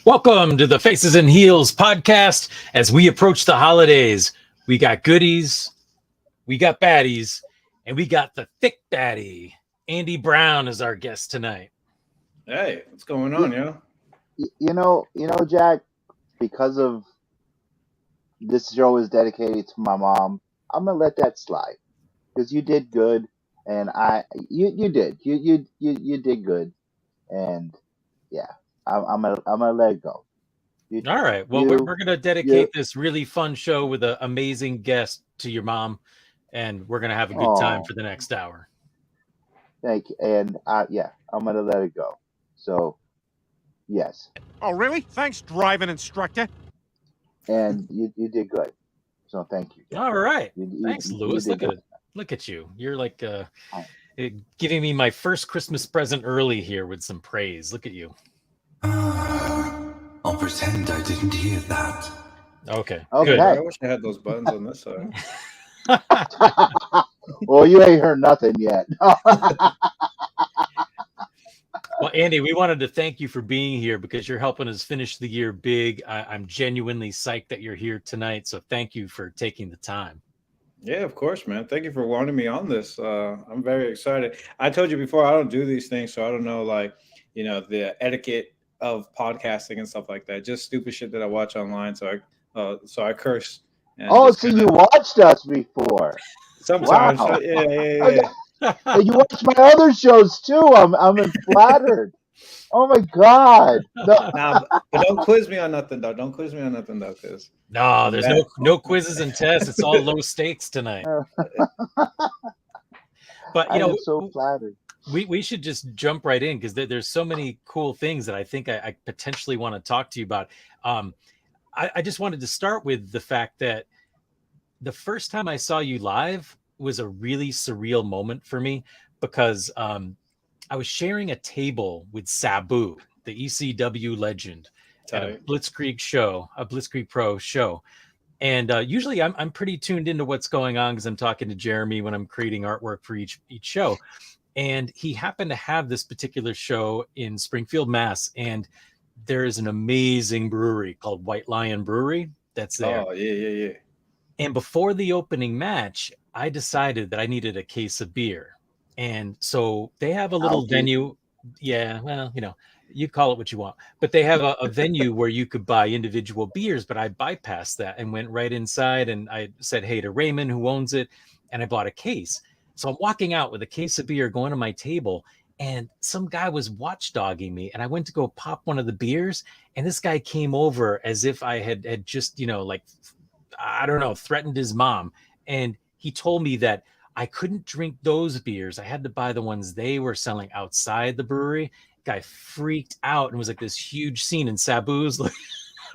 Welcome to the Faces and Heels podcast. As we approach the holidays, we got goodies, we got baddies, and we got the Thick Daddy. Andy Brown is our guest tonight. Hey, what's going on, yo? You know, Jack, because of this show is dedicated to my mom, I'm gonna let that slide because you did good, and you did did good, and yeah, I'm gonna let it go. All right. Well, we're going to dedicate this really fun show with an amazing guest to your mom, and we're going to have a good time for the next hour. Thank you, and I'm gonna let it go. So, yes. Oh, really? Thanks, driving instructor. And you did good. So thank you. All right. Thanks, Lewis. Look at you. You're like giving me my first Christmas present early here with some praise. Look at you. I'll pretend I didn't hear that. Okay. Good. I wish I had those buttons on this side. Well, you ain't heard nothing yet. Well, Andy, we wanted to thank you for being here because you're helping us finish the year big. I'm genuinely psyched that you're here tonight. So thank you for taking the time. Yeah, of course, man. Thank you for wanting me on this. I'm very excited. I told you before, I don't do these things, so I don't know, the etiquette of podcasting and stuff like that. Just stupid shit that I watch online. So I curse. So you watched us before? Sometimes. Wow. Yeah. And you watch my other shows too. I'm flattered. Oh my God! No. Nah, but don't quiz me on nothing though. Cause no, there's no quizzes and tests. It's all low stakes tonight. But I'm so flattered. We should just jump right in because there's so many cool things that I think I potentially want to talk to you about. I just wanted to start with the fact that the first time I saw you live was a really surreal moment for me because I was sharing a table with Sabu, the ECW legend, at a Blitzkrieg Pro show. And usually I'm pretty tuned into what's going on because I'm talking to Jeremy when I'm creating artwork for each show. And he happened to have this particular show in Springfield, Mass. And there is an amazing brewery called White Lion Brewery that's there. Oh, yeah. And before the opening match, I decided that I needed a case of beer. And so they have a little venue. Yeah, well, you call it what you want. But they have a venue where you could buy individual beers. But I bypassed that and went right inside. And I said, hey, to Raymond, who owns it. And I bought a case. So I'm walking out with a case of beer going to my table. And some guy was watchdogging me. And I went to go pop one of the beers. And this guy came over as if I had just, threatened his mom. And he told me that I couldn't drink those beers. I had to buy the ones they were selling outside the brewery. Guy freaked out and was like this huge scene. And Sabu's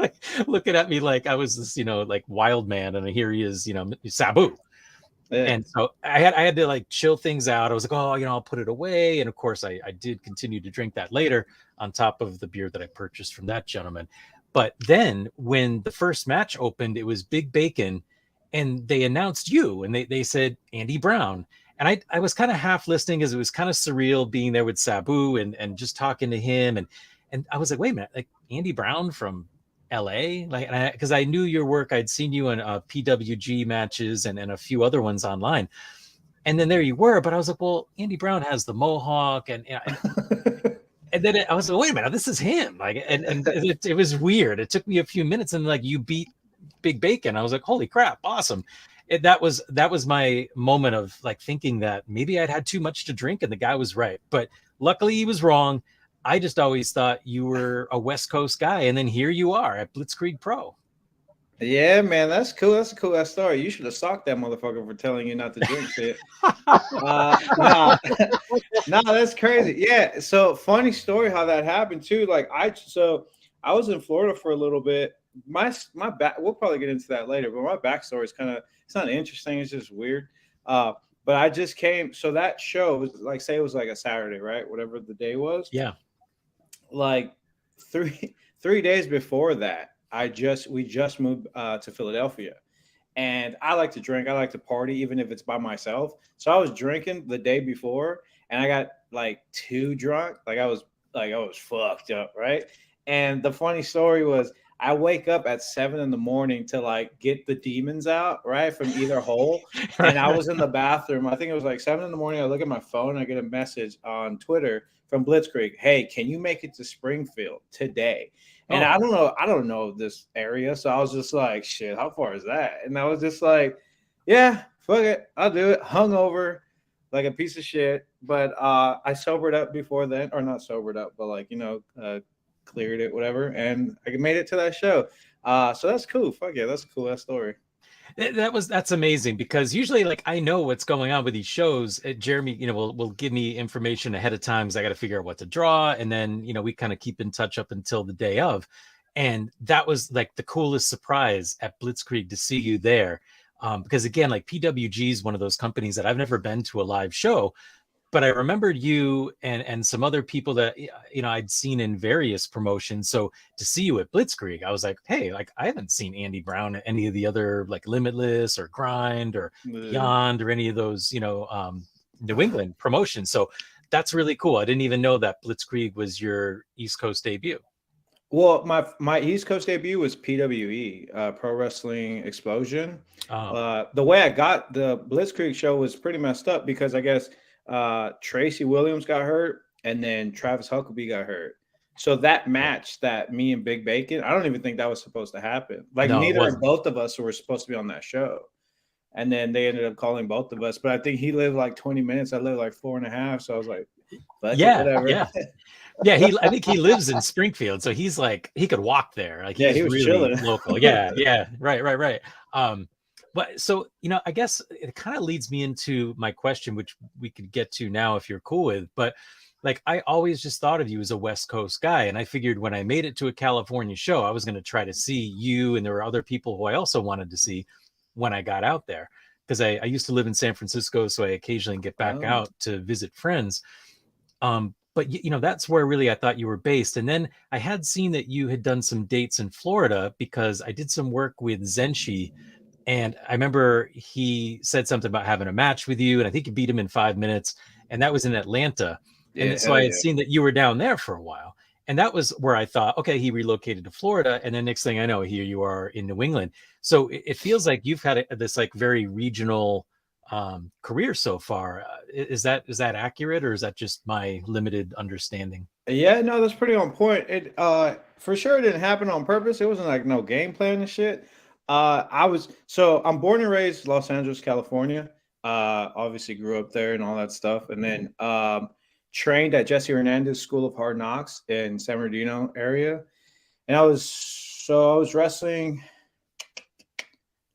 like looking at me like I was this, wild man. And here he is, Sabu. Yeah. And so I had to chill things out. I was like, I'll put it away. And of course I did continue to drink that later on top of the beer that I purchased from that gentleman. But then when the first match opened, it was Big Bacon. And they announced you, and they said Andy Brown. And I was kind of half listening because it was kind of surreal being there with Sabu and just talking to him. And I was like, wait a minute, like Andy Brown from LA? Because I knew your work. I'd seen you in PWG matches and a few other ones online. And then there you were. But I was like, well, Andy Brown has the mohawk. And then I was like, wait a minute, this is him. It was weird. It took me a few minutes and you beat Big Bacon. I was like, holy crap, awesome. That was my moment of thinking that maybe I'd had too much to drink and the guy was right. But luckily he was wrong. I just always thought you were a West Coast guy. And then here you are at Blitzkrieg Pro. Yeah, man, that's cool. That's a cool ass story. You should have socked that motherfucker for telling you not to drink shit. Nah, that's crazy. Yeah. So funny story how that happened too. I was in Florida for a little bit. My back, we'll probably get into that later, but my backstory is it's not interesting, it's just weird. But I just came, so that show was say it was a Saturday, right? Whatever the day was. Yeah. 3 days before that, we just moved to Philadelphia. And I like to drink, I like to party, even if it's by myself. So I was drinking the day before and I got too drunk. I was fucked up, right? And the funny story was, I wake up at 7 in the morning to like get the demons out, right, from either hole. And I was in the bathroom. I think it was like 7 in the morning. I look at my phone. I get a message on Twitter from Blitzkrieg. Hey, can you make it to Springfield today? And Oh. I don't know this area. So I was just like, shit, how far is that? And I was just like, yeah, fuck it. I'll do it. Hungover like a piece of shit. But I sobered up before then, or not sobered up, but like, cleared it, whatever, and I made it to that show. So that's cool. Fuck yeah, that's cool. That story. That's amazing, because usually, like, I know what's going on with these shows. Jeremy, will give me information ahead of time, because I got to figure out what to draw, and then we kind of keep in touch up until the day of. And that was like the coolest surprise at Blitzkrieg to see you there, because again, like, PWG is one of those companies that I've never been to a live show, but I remembered you and some other people that I'd seen in various promotions. So to see you at Blitzkrieg, I was like, hey, like, I haven't seen Andy Brown at any of the other, like, Limitless or Grind or Beyond or any of those New England promotions. So that's really cool. I didn't even know that Blitzkrieg was your East Coast debut. Well, my East Coast debut was PWE, Pro Wrestling Explosion. The way I got the Blitzkrieg show was pretty messed up, because I guess Tracy Williams got hurt, and then Travis Huckabee got hurt. So that match that me and Big Bacon, I don't even think that was supposed to happen. Like, No, neither of both of us were supposed to be on that show. And then they ended up calling both of us. But I think he lived like 20 minutes. I lived like 4.5. So I was like, whatever. Yeah. I think he lives in Springfield, so he's like, he could walk there. Like, he was really chilling. Local. Yeah. Right. But so, I guess it kind of leads me into my question, which we could get to now if you're cool with. But like, I always just thought of you as a West Coast guy. And I figured when I made it to a California show, I was going to try to see you. And there were other people who I also wanted to see when I got out there, because I used to live in San Francisco. So I occasionally get back out to visit friends. But that's where really I thought you were based. And then I had seen that you had done some dates in Florida, because I did some work with Zenshi. And I remember he said something about having a match with you, and I think you beat him in 5 minutes, and that was in Atlanta. And so I had seen that you were down there for a while. And that was where I thought, okay, he relocated to Florida. And then next thing I know, here you are in New England. So it feels like you've had this like very regional career so far. Is that accurate, or is that just my limited understanding? Yeah, no, that's pretty on point. It for sure didn't happen on purpose. It wasn't like no game plan and shit. I'm born and raised Los Angeles, California. Obviously grew up there and all that stuff. And then trained at Jesse Hernandez School of Hard Knocks in San Bernardino area. And I was wrestling,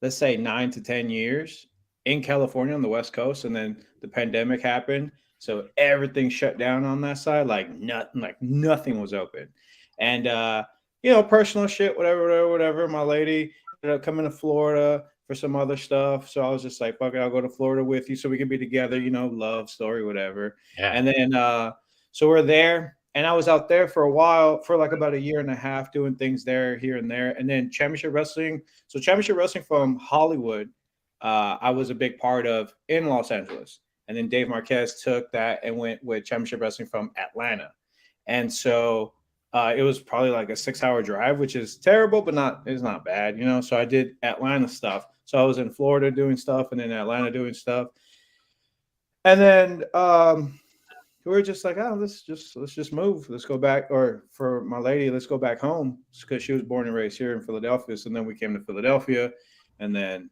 let's say 9 to 10 years in California on the West Coast. And then the pandemic happened. So everything shut down on that side. Like nothing was open. And, personal shit, whatever. My lady ended up coming to Florida for some other stuff. So I was just like, fuck it, I'll go to Florida with you so we can be together, love story, whatever. Yeah. And then, so we're there, and I was out there for a while, for like about 1.5 years, doing things there, here and there. And then Championship Wrestling. So Championship Wrestling from Hollywood, I was a big part of in Los Angeles. And then Dave Marquez took that and went with Championship Wrestling from Atlanta. And so it was probably like a 6-hour drive, which is terrible, but it's not bad, So I did Atlanta stuff. So I was in Florida doing stuff, and then Atlanta doing stuff. And then we were just like, let's just move. Let's go back. Or for my lady, let's go back home, because she was born and raised here in Philadelphia. So then we came to Philadelphia, and then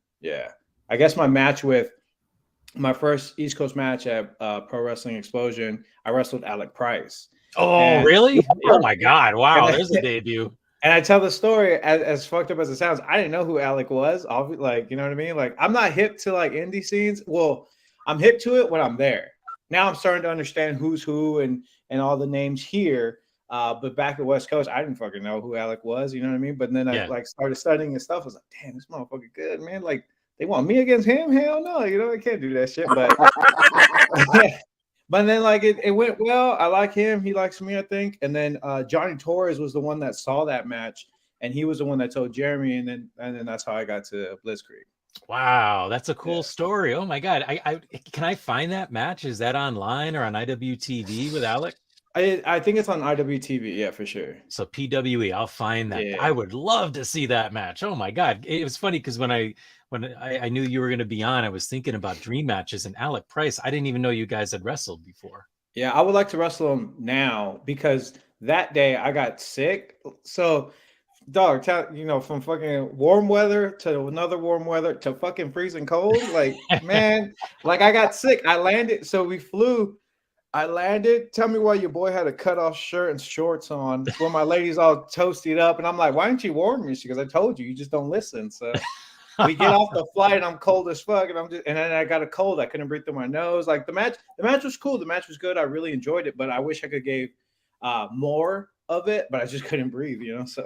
I guess my first East Coast match at Pro Wrestling Explosion, I wrestled Alec Price. Oh, really? Oh my God! Wow, there's a debut. And I tell the story as fucked up as it sounds. I didn't know who Alec was. Like, you know what I mean? Like, I'm not hip to like indie scenes. Well, I'm hip to it when I'm there. Now I'm starting to understand who's who and all the names here. But back at West Coast, I didn't fucking know who Alec was. You know what I mean? But then I like started studying his stuff. I was like, damn, this motherfucker good, man. Like, they want me against him? Hell no. I can't do that shit. But but then like it went well. I like him. He likes me, I think. And then Johnny Torres was the one that saw that match, and he was the one that told Jeremy, and then that's how I got to Blitzkrieg. Wow, that's a cool story. Oh my God. I can I find that match? Is that online or on IWTV with Alec? I think it's on IWTV. Yeah, for sure. So PWE, I'll find that. Yeah. I would love to see that match. Oh my God. It was funny because when I knew you were going to be on, I was thinking about dream matches, and Alec Price. I didn't even know you guys had wrestled before. Yeah, I would like to wrestle him now because that day I got sick. So, dog, from fucking warm weather to another warm weather to fucking freezing cold. Like, man, like I got sick. I landed. So we flew. I landed. Tell me why your boy had a cutoff shirt and shorts on when my lady's all toasted up. And I'm like, why didn't you warn me? She goes, I told you, you just don't listen. So we get off the flight and I'm cold as fuck. And then I got a cold. I couldn't breathe through my nose. Like the match was cool. The match was good. I really enjoyed it, but I wish I could give more of it, but I just couldn't breathe, so.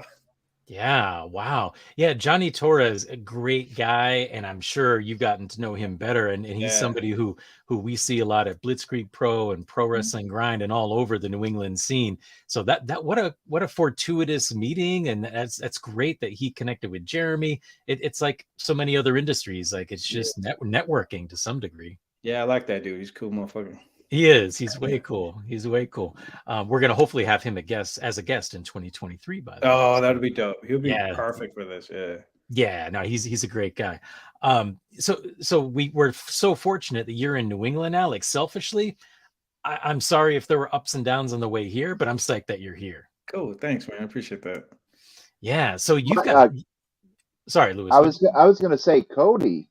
Yeah, wow. Yeah, Johnny Torres, a great guy, and I'm sure you've gotten to know him better. And he's somebody who we see a lot at Blitzkrieg Pro and Pro Wrestling Grind and all over the New England scene. So that what a fortuitous meeting, and that's great that he connected with Jeremy. It's like so many other industries, like it's just networking to some degree. Yeah, I like that dude. He's a cool motherfucker. He is. He's way cool. He's way cool. We're gonna hopefully have him as a guest in 2023. By the way. Oh, that'd be dope. He'll be perfect for this. Yeah. Yeah. No, he's a great guy. So we were so fortunate that you're in New England now. Like selfishly, I'm sorry if there were ups and downs on the way here, but I'm psyched that you're here. Cool. Thanks, man. I appreciate that. Yeah. So you've got. Sorry, Louis. I was gonna say Cody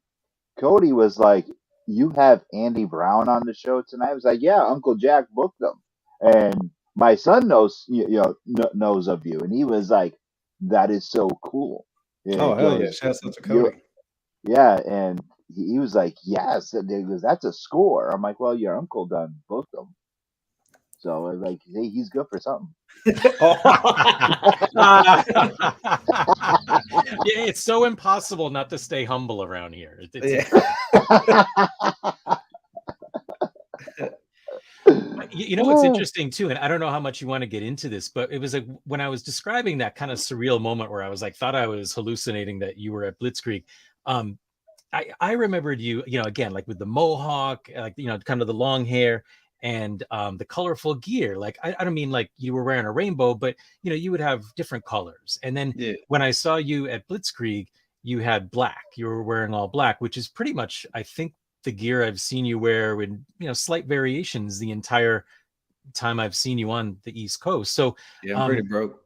was like, you have Andy Brown on the show tonight. I was like, yeah, Uncle Jack booked them, and my son knows knows of you, and he was like, that is so cool. And oh hell yeah, shouts out to Cody. Yeah, and he was like, yes, and he goes, that's a score. I'm like, well, your uncle done booked them, so I was like, hey, he's good for something. Yeah, it's so impossible not to stay humble around here. What's interesting too, and I don't know how much you want to get into this, but it was like when I was describing that kind of surreal moment where I was like, thought I was hallucinating that you were at Blitzkrieg. I remembered you, again, like with the mohawk, like kind of the long hair and the colorful gear. Like I don't mean like you were wearing a rainbow, but you would have different colors. And then when I saw you at Blitzkrieg, you had black. You were wearing all black, which is pretty much, I think, the gear I've seen you wear with slight variations the entire time I've seen you on the East Coast. So yeah, I'm pretty broke.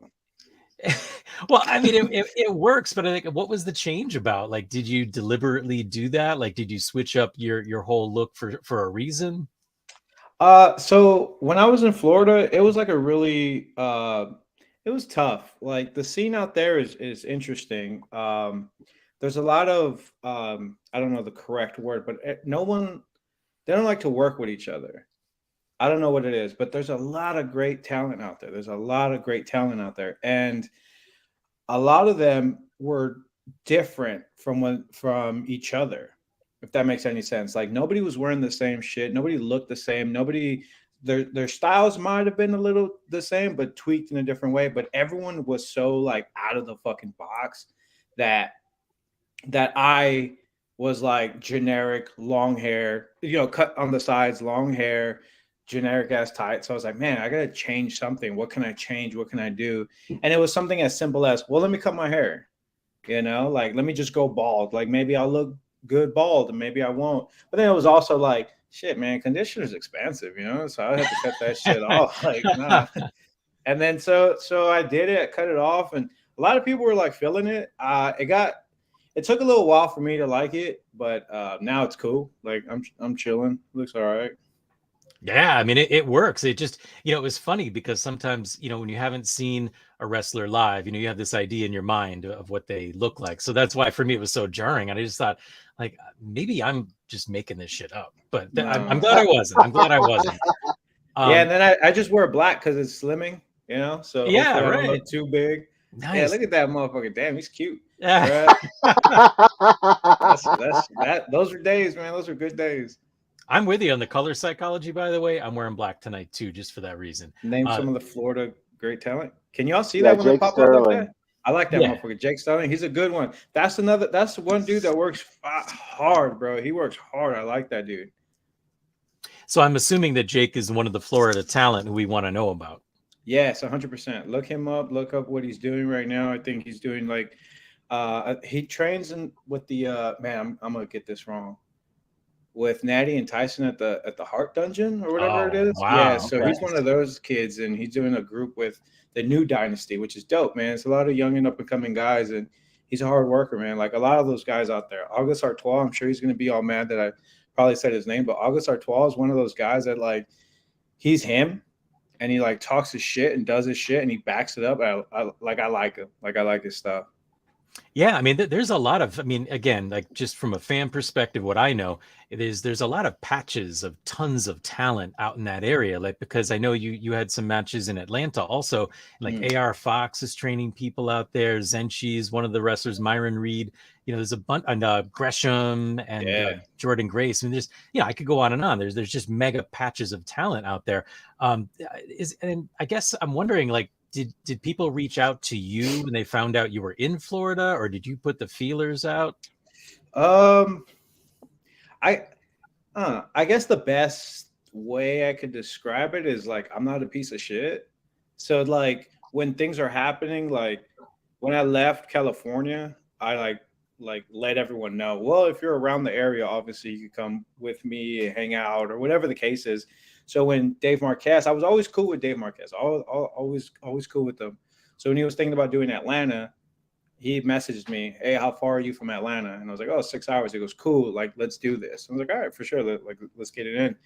Well, I mean, it works, but I think, what was the change about? Like, did you deliberately do that? Like, did you switch up your whole look for a reason? So when I was in Florida, it was like a really it was tough. Like the scene out there is interesting. There's a lot of I don't know the correct word, but they don't like to work with each other. I don't know what it is, but there's a lot of great talent out there. And a lot of them were different from each other, if that makes any sense. Like nobody was wearing the same shit. Nobody looked the same. Their styles might have been a little the same, but tweaked in a different way. But everyone was so like out of the fucking box that I was like generic, long hair, cut on the sides, long hair, generic ass tight. So I was like, man, I got to change something. What can I change? What can I do? And it was something as simple as, well, let me cut my hair, like, let me just go bald. Like maybe I'll look good bald and maybe I won't. But then it was also like, shit, man, conditioner's expensive, so I had to cut that shit off. Like, nah. And then so I did it. I cut it off, and a lot of people were like feeling it. It took a little while for me to like it, but now it's cool. Like I'm chilling. Looks all right. Yeah, I mean, it works. It just, it was funny because sometimes, when you haven't seen a wrestler live, you have this idea in your mind of what they look like. So that's why for me it was so jarring. And I just thought, like, maybe I'm just making this shit up. But I'm glad I wasn't. Yeah, and then I just wear black because it's slimming, So yeah, right. I don't look too big. Nice. Yeah, look at that motherfucker. Damn, he's cute. Yeah. Those are days, man. Those are good days. I'm with you on the color psychology, by the way. I'm wearing black tonight too, just for that reason. Name some of the Florida great talent. Can y'all see that when they pop up like that? I like that motherfucker. Jake Sterling. He's a good one. That's one dude that works hard, bro. He works hard. I like that dude. So I'm assuming that Jake is one of the Florida talent who we want to know about. Yes, 100%. Look him up. Look up what he's doing right now. I think he's doing like he trains in with the man. I'm gonna get this wrong. With Natty and Tyson at the Heart Dungeon or whatever it Oh, is. wow, Yeah, so okay. he's one of those kids, and he's doing a group with the new dynasty, which is dope, man. It's a lot of young and up and coming guys, and he's a hard worker, man. Like a lot of those guys out there. August Artois, I'm sure he's gonna be all mad that I probably said his name, but August Artois is one of those guys that like he's him. And he like talks his shit and does his shit and he backs it up. I like him. Like I like his stuff. Yeah, I mean, there's a lot of, I mean, again, like just from a fan perspective, what I know there's a lot of patches of tons of talent out in that area. Like, because I know you had some matches in Atlanta also, like AR Fox is training people out there. Zenchi's one of the wrestlers, Myron Reed, there's a bunch, and Gresham and Jordan Grace. I mean, there's, I could go on and on. There's just mega patches of talent out there. And I guess I'm wondering, like, did people reach out to you when they found out you were in Florida, or did you put the feelers out? I guess the best way I could describe it is like I'm not a piece of shit. So like when things are happening, like when I left California, I like let everyone know. Well, if you're around the area, obviously you could come with me and hang out or whatever the case is. So when Dave Marquez, I was always cool with Dave Marquez, always cool with him. So when he was thinking about doing Atlanta, he messaged me, "Hey, how far are you from Atlanta?" And I was like, "Oh, 6 hours." He goes, "Cool, like let's do this." I was like, "All right, for sure, let's get it in."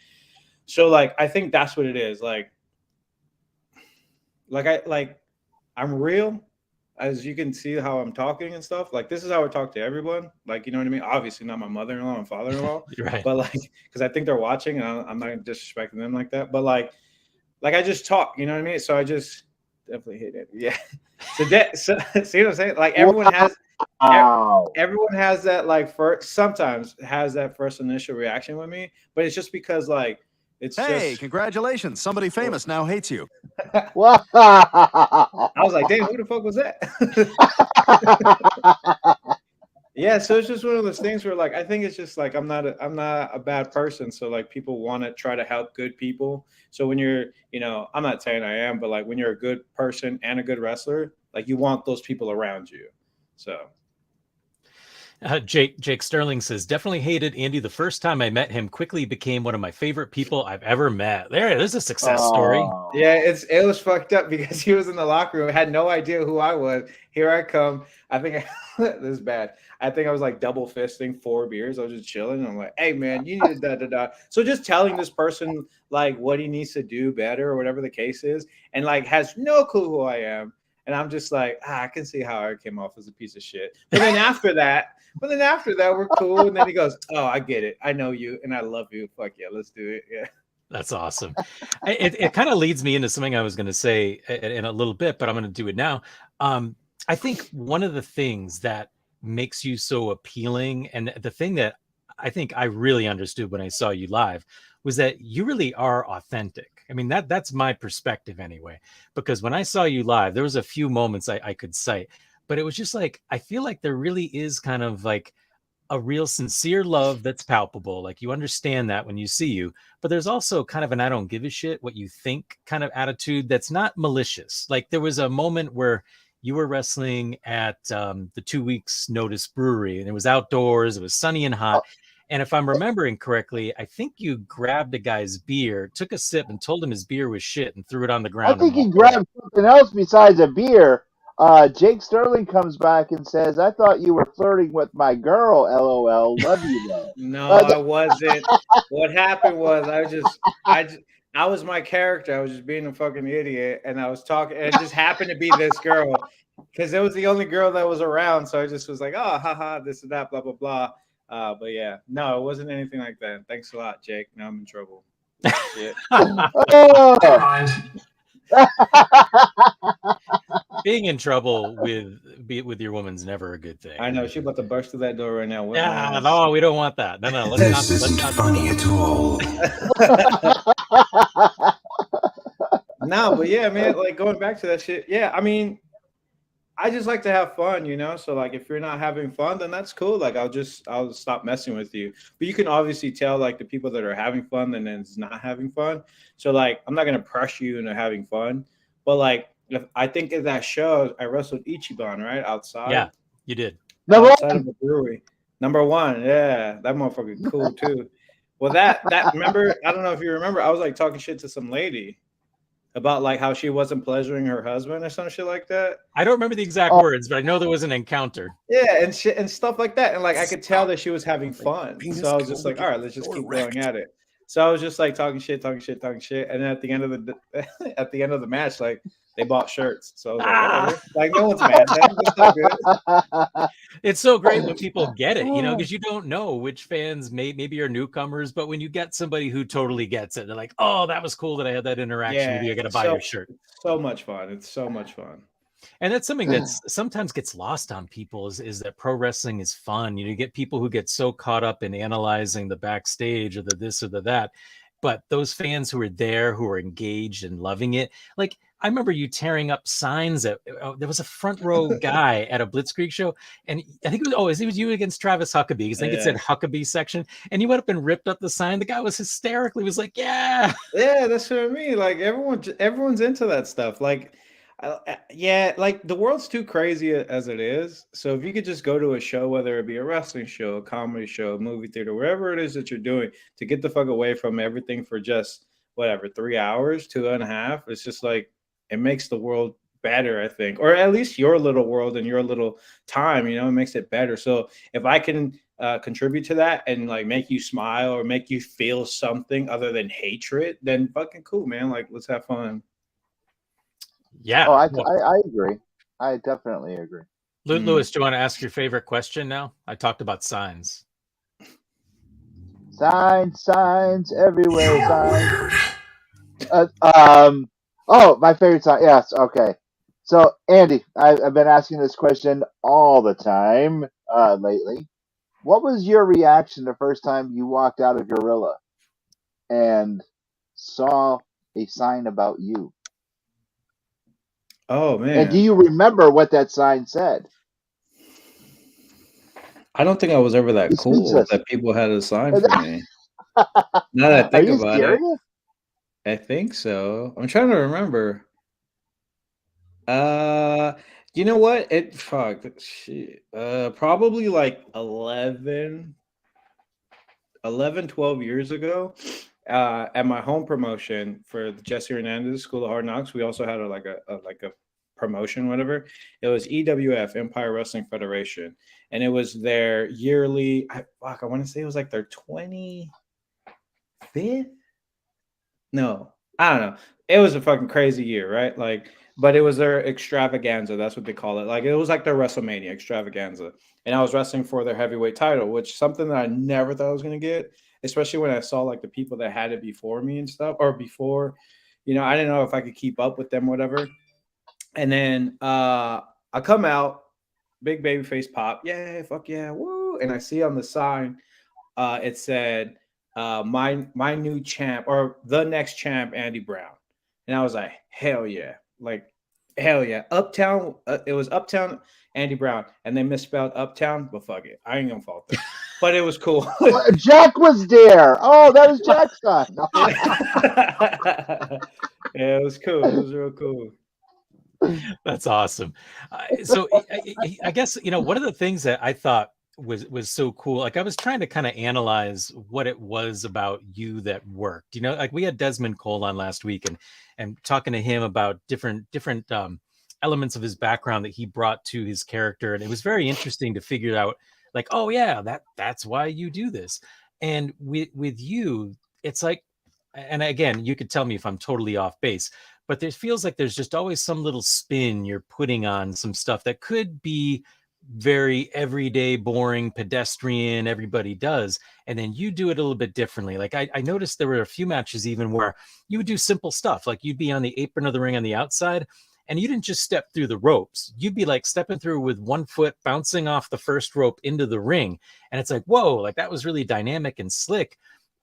So like I think that's what it is. I'm real, as you can see how I'm talking and stuff. Like this is how I talk to everyone. Like, you know what I mean? Obviously not my mother-in-law and father-in-law, Right. But like, because I think they're watching, and I'm not disrespecting them like that. But like I just talk, you know what I mean? So I just definitely hate it. Yeah. So see what I'm saying? Like everyone has that like sometimes has that first initial reaction with me, but it's just because like Hey, congratulations. Somebody famous now hates you. I was like, damn, who the fuck was that? Yeah, so it's just one of those things where like I think it's just like I'm not a bad person, so like people want to try to help good people. So when you're, I'm not saying I am, but like when you're a good person and a good wrestler, like you want those people around you. So Jake Sterling says, definitely hated Andy the first time I met him, quickly became one of my favorite people I've ever met. There's a success story. Yeah, it was fucked up because he was in the locker room, had no idea who I was. Here I come. I think this is bad. I think I was like double fisting 4 beers. I was just chilling. And I'm like, hey man, you need to So just telling this person like what he needs to do better or whatever the case is, and like has no clue who I am. And I'm just like, I can see how I came off as a piece of shit. But then after that, we're cool. And then he goes, oh, I get it. I know you and I love you. Fuck yeah, let's do it. Yeah. That's awesome. It kind of leads me into something I was going to say in a little bit, but I'm going to do it now. I think one of the things that makes you so appealing, and the thing that I think I really understood when I saw you live, was that you really are authentic. I mean, that's my perspective anyway, because when I saw you live, there was a few moments I could cite, but it was just like, I feel like there really is kind of like a real sincere love that's palpable. Like you understand that when you see you, but there's also kind of an I don't give a shit what you think kind of attitude that's not malicious. Like there was a moment where you were wrestling at the 2 Weeks Notice Brewery, and it was outdoors, it was sunny and hot. And if I'm remembering correctly, I think you grabbed a guy's beer, took a sip, and told him his beer was shit and threw it on the ground. I think he grabbed something else besides a beer. Jake Sterling comes back and says, I thought you were flirting with my girl, LOL. Love you, though. No, I wasn't. What happened was I was my character. I was just being a fucking idiot, and I was talking, and it just happened to be this girl because it was the only girl that was around. So I just was like, oh, haha, this and that, blah, blah, blah. But yeah, no, it wasn't anything like that. Thanks a lot, Jake. Now I'm in trouble. Being in trouble with your woman's never a good thing. I know she's about to burst through that door right now. Yeah, no, we don't want that. No, this isn't funny at all. No, but yeah, man, like going back to that shit. Yeah, I mean, I just like to have fun, you know. So like, if you're not having fun, then that's cool. Like, I'll stop messing with you. But you can obviously tell like the people that are having fun and then it's not having fun. So like, I'm not gonna press you into having fun. But like, if I think of that show, I wrestled Ichiban right Yeah, outside, you did. Number outside one. of the brewery. Number one, yeah, that motherfucker cool too. Well, that remember, I don't know if you remember, I was like talking shit to some lady about like how she wasn't pleasuring her husband or some shit like that. I don't remember the exact Oh. words, but I know there was an encounter. Yeah, and shit and stuff like that. And like I could tell that she was having fun. So I was just like, all right, let's just keep going at it. So I was just like talking shit. And then at the end of the at the end of the match, like they bought shirts. So I was like, whatever. Like no one's mad. Man. It's all good. It's so great when people get it, you know, because you don't know which fans maybe are newcomers, but when you get somebody who totally gets it, they're like, oh, that was cool that I had that interaction with you. I got to buy your shirt. So much fun. It's so much fun. And that's something that's sometimes gets lost on people is that pro wrestling is fun. You get people who get so caught up in analyzing the backstage or the this or the that. But those fans who are there, who are engaged and loving it, like I remember you tearing up signs. There was a front row guy at a Blitzkrieg show, and I think it was you against Travis Huckabee, because I think it said Huckabee section, and you went up and ripped up the sign. The guy was hysterical. He was like, yeah, that's what I mean. Like everyone's into that stuff. Like, yeah, like the world's too crazy as it is. So if you could just go to a show, whether it be a wrestling show, a comedy show, a movie theater, wherever it is that you're doing, to get the fuck away from everything for just whatever 3 hours, 2.5, it's just like it makes the world better, I think, or at least your little world and your little time, you know, it makes it better. So if I can contribute to that and like make you smile or make you feel something other than hatred, then fucking cool, man. Like, let's have fun. Yeah. Oh, I agree. I definitely agree. Lewis, do you want to ask your favorite question now? I talked about signs. Signs everywhere. Signs. Oh, my favorite sign. Yes. Okay. So, Andy, I've been asking this question all the time lately. What was your reaction the first time you walked out of Gorilla and saw a sign about you? Oh man! And do you remember what that sign said? I don't think I was ever that cool that people had a sign for me. Now that I think about it, I think so. I'm trying to remember. You know what? Probably like 11, 12 years ago. At my home promotion for the Jesse Hernandez School of Hard Knocks, we also had a promotion, whatever. It was EWF, Empire Wrestling Federation, and it was their yearly. I want to say it was like their 25th. No, I don't know. It was a fucking crazy year, right? Like, but it was their extravaganza. That's what they call it. Like, it was like their WrestleMania extravaganza, and I was wrestling for their heavyweight title, which something that I never thought I was gonna get. Especially when I saw like the people that had it before me and stuff, or before, you know, I didn't know if I could keep up with them, whatever. And then I come out, big baby face pop, yeah, fuck yeah, woo! And I see on the sign, it said, my new champ or the next champ, Andy Brown. And I was like, hell yeah, Uptown. It was Uptown Andy Brown, and they misspelled Uptown, but fuck it, I ain't gonna fault them. But it was cool. Jack was there. Oh, that was Jack's son. Yeah, it was cool. It was real cool. That's awesome. So I guess, you know, one of the things that I thought was so cool, like I was trying to kind of analyze what it was about you that worked. You know, like we had Desmond Cole on last week and talking to him about different elements of his background that he brought to his character, and it was very interesting to figure out, like, oh yeah, that's why you do this. And with you, it's like, and again, you could tell me if I'm totally off base, but it feels like there's just always some little spin you're putting on some stuff that could be very everyday, boring, pedestrian, everybody does, and then you do it a little bit differently. Like I noticed there were a few matches even where you would do simple stuff, like you'd be on the apron of the ring on the outside, and you didn't just step through the ropes. You'd be like stepping through with one foot, bouncing off the first rope into the ring. And it's like, whoa, like that was really dynamic and slick.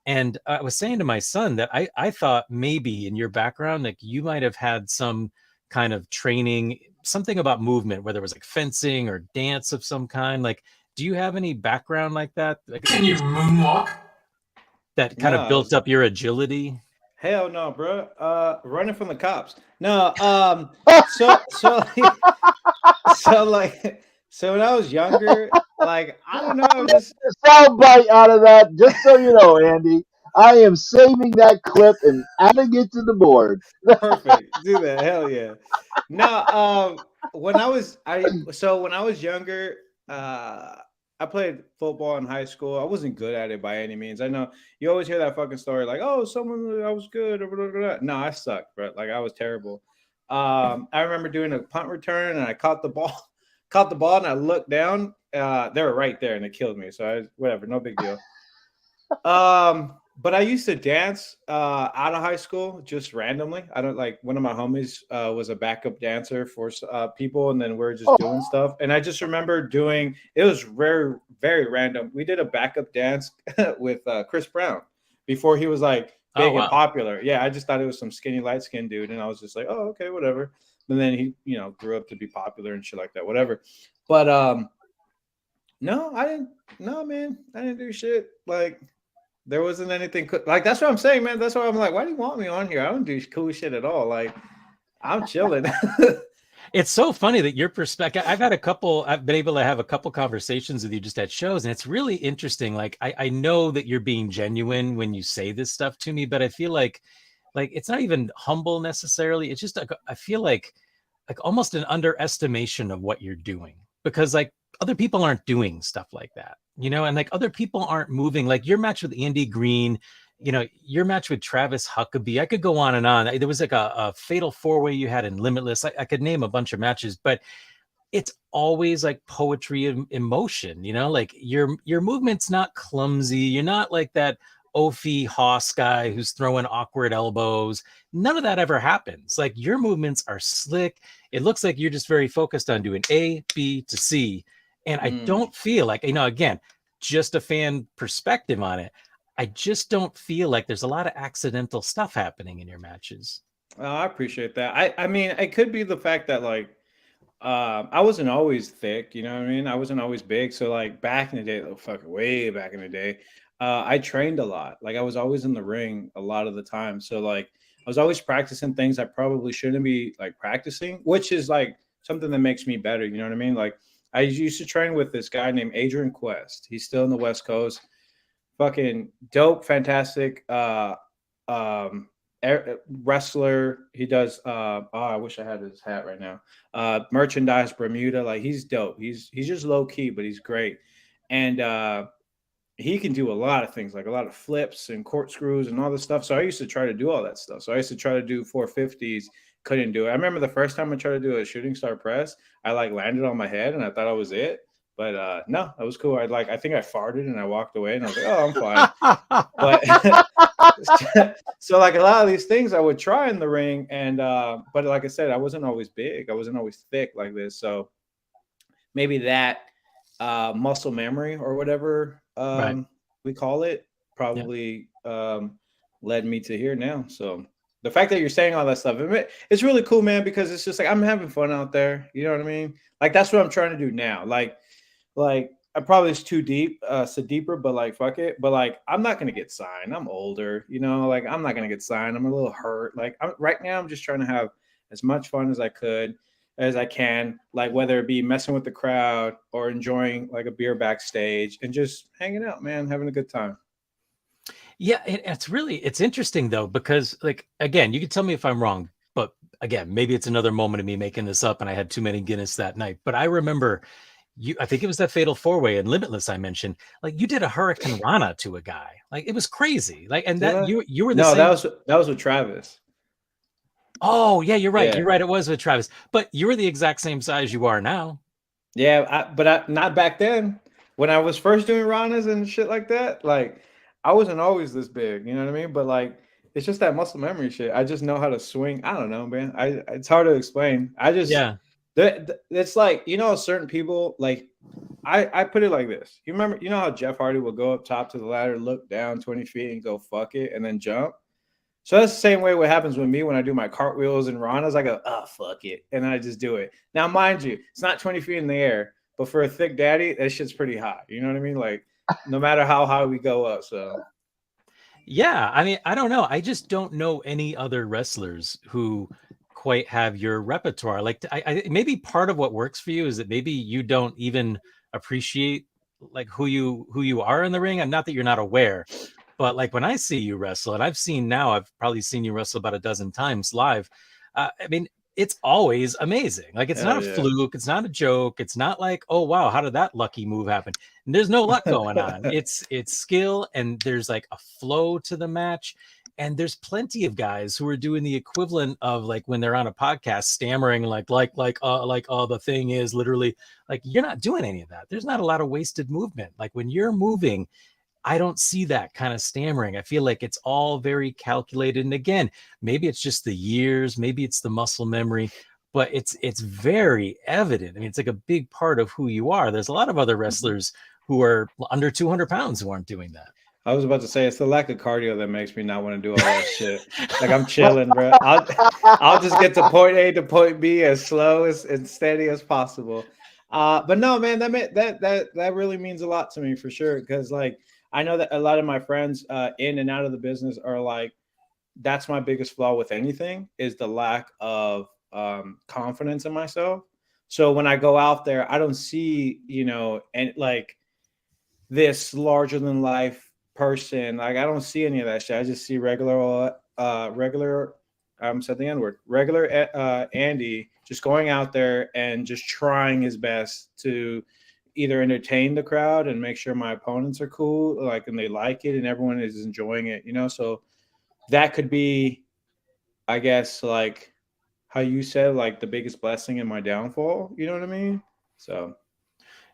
And I was saying to my son that I thought maybe in your background, like you might have had some kind of training, something about movement, whether it was like fencing or dance of some kind. Like, do you have any background like that? Like, Can you moonwalk? that kind of No, built up your agility? hell no, bro. Running from the cops. No. So so like so when I was younger, like I don't know, I'm just A sound bite out of that, just so you know, Andy. I am saving that clip and adding it to the board. perfect. Do that. Hell yeah. No, when I was when I was younger, I played football in high school. I wasn't good at it by any means. I know you always hear that fucking story, like, oh, someone I was good or blah, blah, blah. No, I sucked, bro. Like I was terrible. I remember doing a punt return and I caught the ball, and I looked down. They were right there and it killed me. So whatever, no big deal. But I used to dance out of high school just randomly. I don't like one of my homies was a backup dancer for people, and then we're just doing stuff. And I just remember doing it was very, very random. We did a backup dance with Chris Brown before he was like big and popular. Yeah, I just thought it was some skinny, light skinned dude, and I was just like, oh, okay, whatever. And then he, grew up to be popular and shit like that, whatever. But no, I didn't. No, man, I didn't do shit like. There wasn't anything like that's what I'm saying, man. That's why I'm like, why do you want me on here? I don't do cool shit at all. Like, I'm chilling. It's so funny that your perspective. I've been able to have a couple conversations with you just at shows, and it's really interesting. Like, I know that you're being genuine when you say this stuff to me, but I feel like it's not even humble necessarily. It's just I feel like almost an underestimation of what you're doing, because like other people aren't doing stuff like that. And like other people aren't moving, like your match with Andy Green, your match with Travis Huckabee. I could go on and on. There was like a fatal 4-way you had in Limitless. I could name a bunch of matches, but it's always like poetry in motion, like your movement's not clumsy. You're not like that Ophi Hoss guy who's throwing awkward elbows. None of that ever happens. Like your movements are slick. It looks like you're just very focused on doing A, B to C. And I don't feel like, again, just a fan perspective on it. I just don't feel like there's a lot of accidental stuff happening in your matches. Oh, I appreciate that. I mean, it could be the fact that like I wasn't always thick, you know what I mean? I wasn't always big. So like back in the day, fucking way back in the day, I trained a lot. Like I was always in the ring a lot of the time. So like I was always practicing things I probably shouldn't be like practicing, which is like something that makes me better. You know what I mean? Like I used to train with this guy named Adrian Quest. He's still in the West Coast. Fucking dope, fantastic wrestler. He does I wish I had his hat right now. Merchandise Bermuda. Like he's dope. He's just low key, but he's great. And he can do a lot of things, like a lot of flips and corkscrews and all this stuff. So I used to try to do all that stuff. So I used to try to do 450s. Couldn't do it. I remember the first time I tried to do a shooting star press, I like landed on my head and I thought I was it. But no, that was cool. I think I farted and I walked away and I was like, oh, I'm fine. But so like a lot of these things I would try in the ring. And but like I said, I wasn't always big. I wasn't always thick like this. So maybe that muscle memory or whatever we call it probably led me to here now. So the fact that you're saying all that stuff, it's really cool, man, because it's just like I'm having fun out there. You know what I mean? Like that's what I'm trying to do now. Like I probably is too deep, so deeper, but like fuck it. But like I'm not gonna get signed. I'm older, like I'm not gonna get signed. I'm a little hurt. Like right now, I'm just trying to have as much fun as I can, like whether it be messing with the crowd or enjoying like a beer backstage and just hanging out, man, having a good time. Yeah, it's interesting though, because like, again, you can tell me if I'm wrong, but again, maybe it's another moment of me making this up and I had too many Guinness that night. But I remember I think it was that fatal 4-way in Limitless I mentioned, like you did a Hurricane Rana to a guy. Like it was crazy. Like, and that you were the same. That was with Travis. Oh yeah, you're right. Yeah. You're right. It was with Travis, but you were the exact same size you are now. Yeah, but not back then. When I was first doing Ranas and shit like that, like I wasn't always this big, you know what I mean? But like, it's just that muscle memory shit. I just know how to swing. I don't know, man. It's hard to explain. It's like, certain people, like I put it like this. You know how Jeff Hardy will go up top to the ladder, look down 20 feet and go, fuck it, and then jump? So that's the same way what happens with me when I do my cartwheels and ranas. I go, oh, fuck it. And then I just do it. Now, mind you, it's not 20 feet in the air, but for a thick daddy, that shit's pretty high. You know what I mean? Like, no matter how high we go up. So, Yeah, I mean, I don't know. I just don't know any other wrestlers who quite have your repertoire. Like, maybe part of what works for you is that maybe you don't even appreciate like who you are in the ring. And not that you're not aware, but like when I see you wrestle, and I've probably seen you wrestle about a dozen times live. I mean, it's always amazing. Like it's not hell a yeah. fluke, it's not a joke, it's not like, oh wow, how did that lucky move happen? And there's no luck going on. It's skill, and there's like a flow to the match. And there's plenty of guys who are doing the equivalent of like when they're on a podcast stammering like the thing is literally like you're not doing any of that. There's not a lot of wasted movement. Like when you're moving, I don't see that kind of stammering. I feel like it's all very calculated. And again, maybe it's just the years, maybe it's the muscle memory, but it's very evident. I mean, it's like a big part of who you are. There's a lot of other wrestlers who are under 200 pounds who aren't doing that. I was about to say it's the lack of cardio that makes me not want to do all that shit. Like I'm chilling, bro. I'll just get to point A to point B as slow and steady as possible. But no, man, that really means a lot to me for sure. Because like I know that a lot of my friends in and out of the business are like, that's my biggest flaw with anything is the lack of confidence in myself. So when I go out there, I don't see, and like this larger than life person. Like I don't see any of that shit. I just see regular said the N-word, regular Andy just going out there and just trying his best to either entertain the crowd and make sure my opponents are cool, like, and they like it and everyone is enjoying it, so that could be, I guess, like how you said, like the biggest blessing in my downfall, you know what I mean? So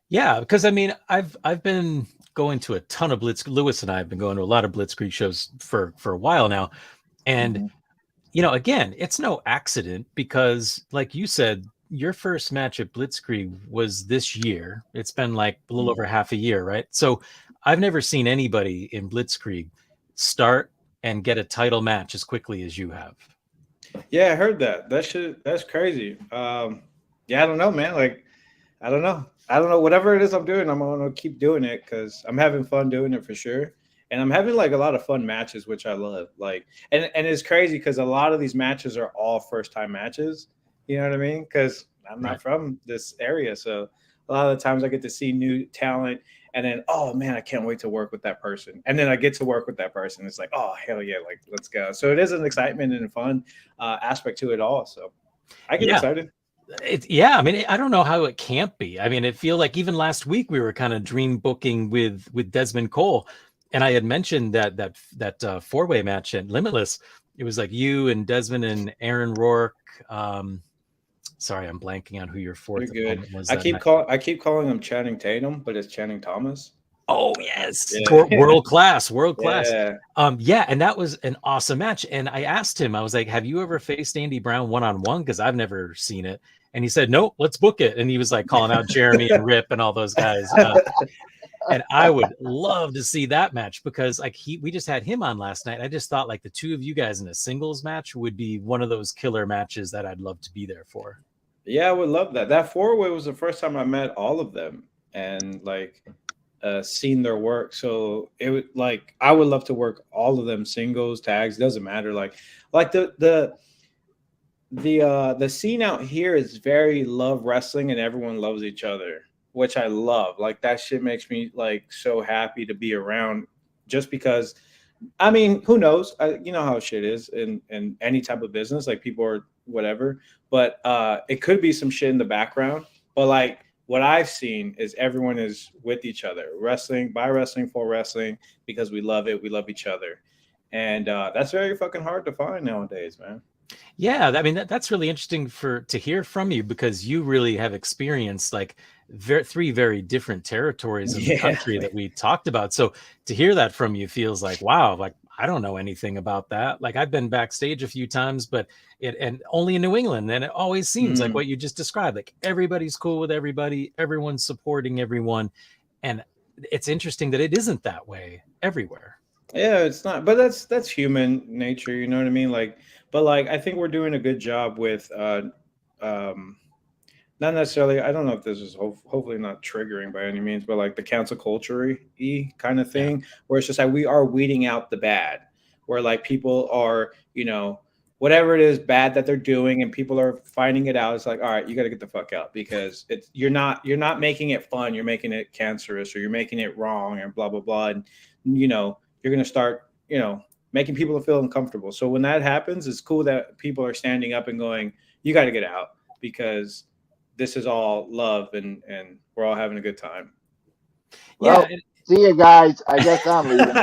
yeah, because I mean, I've been going to a ton of Lewis and I have been going to a lot of Blitzkrieg shows for a while now. And, again, it's no accident because like you said, your first match at Blitzkrieg was this year. It's been like a little over half a year, right? So I've never seen anybody in Blitzkrieg start and get a title match as quickly as you have. Yeah, I heard that. That's crazy. Yeah, I don't know, man. Like, I don't know. Whatever it is I'm doing, I'm gonna keep doing it because I'm having fun doing it for sure. And I'm having like a lot of fun matches, which I love. Like, and it's crazy because a lot of these matches are all first time matches. You know what I mean? Because I'm not from this area, so a lot of the times I get to see new talent, and then oh man, I can't wait to work with that person. And then I get to work with that person. It's like oh hell yeah, like let's go. So it is an excitement and a fun aspect to it all. So I get excited. I mean, I don't know how it can't be. I mean, it feel like even last week we were kind of dream booking with Desmond Cole, and I had mentioned that four-way match at Limitless. It was like you and Desmond and Aaron Rourke. Sorry, I'm blanking on who your fourth opponent was. I keep calling him Channing Tatum, but it's Channing Thomas. Oh yes, world class. Yeah. And that was an awesome match. And I asked him, I was like, "Have you ever faced Andy Brown one-on-one? Because I've never seen it." And he said, "Nope, let's book it." And he was like calling out Jeremy and Rip and all those guys. And I would love to see that match because like we just had him on last night. I just thought like the two of you guys in a singles match would be one of those killer matches that I'd love to be there for. Yeah, I would love that. That four-way was the first time I met all of them and like seen their work. So it would like I would love to work all of them, singles, tags, doesn't matter. Like the scene out here is very love wrestling and everyone loves each other, which I love. Like that shit makes me like so happy to be around just because I mean, who knows? You know how shit is in any type of business, like people are whatever, but it could be some shit in the background. But like what I've seen is everyone is with each other, wrestling, by wrestling, for wrestling, because we love it. We love each other. And that's very fucking hard to find nowadays, man. Yeah, I mean that's really interesting to hear from you because you really have experienced like three very different territories in the country that we talked about. So to hear that from you feels like wow, like I don't know anything about that. Like I've been backstage a few times, but and only in New England, and it always seems like what you just described. Like everybody's cool with everybody, everyone's supporting everyone, and it's interesting that it isn't that way everywhere. Yeah, it's not, but that's human nature, you know what I mean? Like, but like I think we're doing a good job with um not necessarily, I don't know if this is hopefully not triggering by any means, but like the cancel culture y kind of Yeah. thing, where it's just like we are weeding out the bad, where like people are, whatever it is bad that they're doing and people are finding it out, it's like, all right, you got to get the fuck out because it's you're not making it fun, you're making it cancerous or you're making it wrong and blah blah blah. And you're gonna start, making people feel uncomfortable. So when that happens, it's cool that people are standing up and going, you got to get out because this is all love and we're all having a good time. Yeah. Well, see you guys. I guess I'm leaving.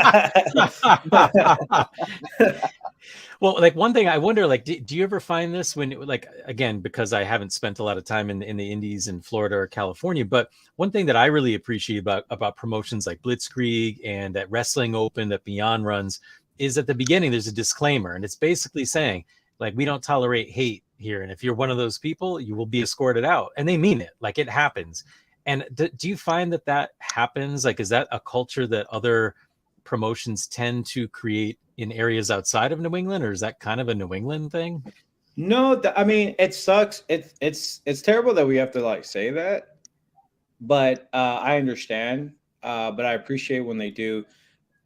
Well, like one thing I wonder, like, do you ever find this when, like, again, because I haven't spent a lot of time in the Indies in Florida or California, but one thing that I really appreciate about promotions like Blitzkrieg and that Wrestling Open that Beyond runs is at the beginning there's a disclaimer, and it's basically saying like we don't tolerate hate here, and if you're one of those people, you will be escorted out, and they mean it, like it happens. And do you find that that happens? Like, is that a culture that other promotions tend to create in areas outside of New England, or is that kind of a New England thing? No, I mean it sucks. It's terrible that we have to like say that, but I understand. But I appreciate when they do.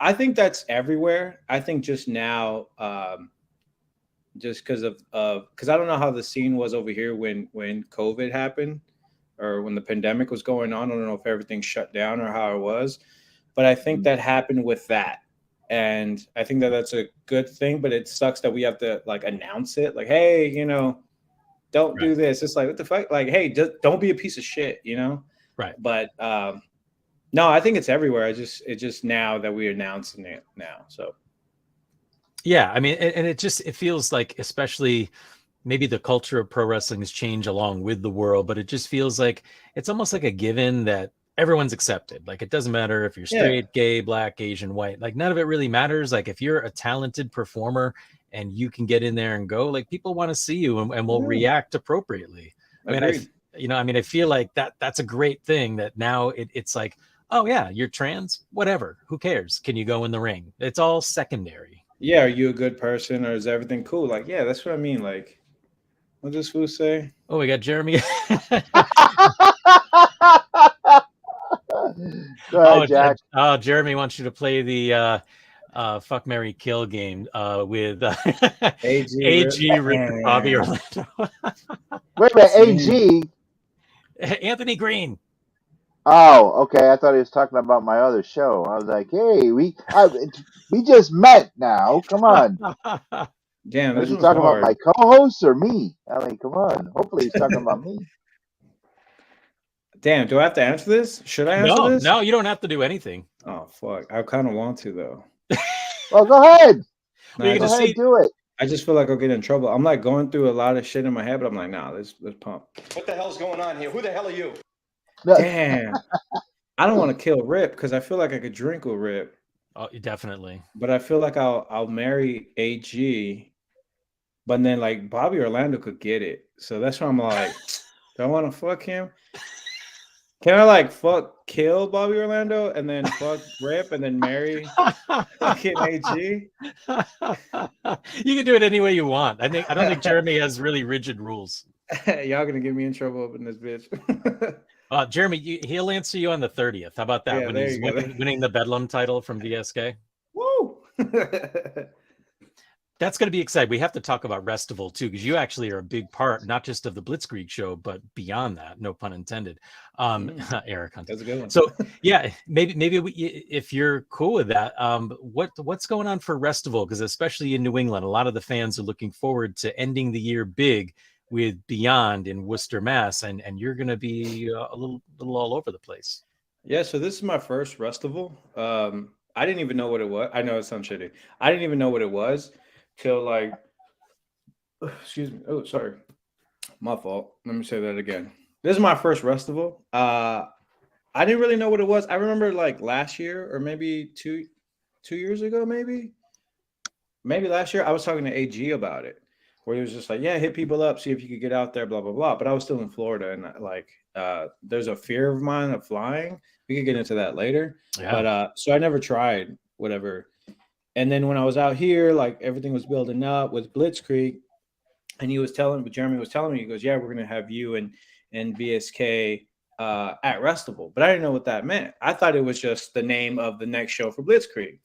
I think that's everywhere. I think just now, just because because I don't know how the scene was over here when COVID happened or when the pandemic was going on. I don't know if everything shut down or how it was, but I think that happened with that. And I think that that's a good thing, but it sucks that we have to like announce it like, hey, don't Right. do this. It's like, what the fuck? Like, hey, just don't be a piece of shit. Right. But no, I think it's everywhere. It's just now that we're announcing it now. So Yeah, I mean, and it feels like, especially maybe the culture of pro wrestling has changed along with the world, but it just feels like it's almost like a given that everyone's accepted. Like it doesn't matter if you're yeah, straight, gay, black, Asian, white, like none of it really matters. Like if you're a talented performer and you can get in there and go, like people want to see you and will yeah, react appropriately. I mean, agreed. I feel like that's a great thing that now it's like, oh yeah, you're trans, whatever, who cares? Can you go in the ring? It's all secondary. Yeah, are you a good person or is everything cool? Like, yeah, that's what I mean. Like, what does fool say? Oh, we got Jeremy. Go ahead, Jack. Jeremy wants you to play the fuck, marry, kill game with AG, AG, Rick, Bobby, Orlando. Wait a minute, AG. Anthony Green. Oh, okay. I thought he was talking about my other show. I was like, hey, we just met now. Come on. Damn, Is this he one's talking about hard. my co-host or me? I mean, come on. Hopefully he's talking about me. Damn, do I have to answer this? Should I answer this? No, you don't have to do anything. Oh fuck, I kind of want to though. Well, go ahead. No, Well, I you Go can just ahead, do it. I just feel like I'll get in trouble. I'm like going through a lot of shit in my head, but I'm like, nah, let's pump. What the hell's going on here? Who the hell are you? No, Damn, I don't want to kill Rip because I feel like I could drink with Rip, Oh, definitely. but I feel like I'll marry AG, but then like Bobby Orlando could get it, so that's why I'm like, do I want to fuck him? Can I like kill Bobby Orlando and then fuck Rip and then marry fucking AG? You can do it any way you want. I don't think Jeremy has really rigid rules. Y'all gonna get me in trouble up in this bitch. Jeremy, he'll answer you on the 30th. How about that? Yeah, When there he's you go. winning the Bedlam title from VSK. Woo! That's going to be exciting. We have to talk about Restival too, because you actually are a big part, not just of the Blitzkrieg show, but beyond that. No pun intended. Eric Hunt. That's a good one. So yeah, maybe if you're cool with that, what's going on for Restival? Because especially in New England, a lot of the fans are looking forward to ending the year big with Beyond in Worcester, Mass, and you're going to be a little all over the place. Yeah, so this is my first Restival. I didn't even know what it was. I know it sounds shitty. I didn't even know what it was till like, excuse me. Oh, sorry, my fault. Let me say that again. This is my first Restival. I didn't really know what it was. I remember like last year or maybe two years ago, maybe last year. I was talking to AG about it, where he was just like, yeah, hit people up, see if you could get out there, blah blah blah. But I was still in Florida, and like, there's a fear of mine of flying. We could get into that later. Yeah. But so I never tried whatever. And then when I was out here, like everything was building up with Blitzkrieg, and Jeremy was telling me, he goes, "Yeah, we're gonna have you and BSK at Restival," but I didn't know what that meant. I thought it was just the name of the next show for Blitzkrieg.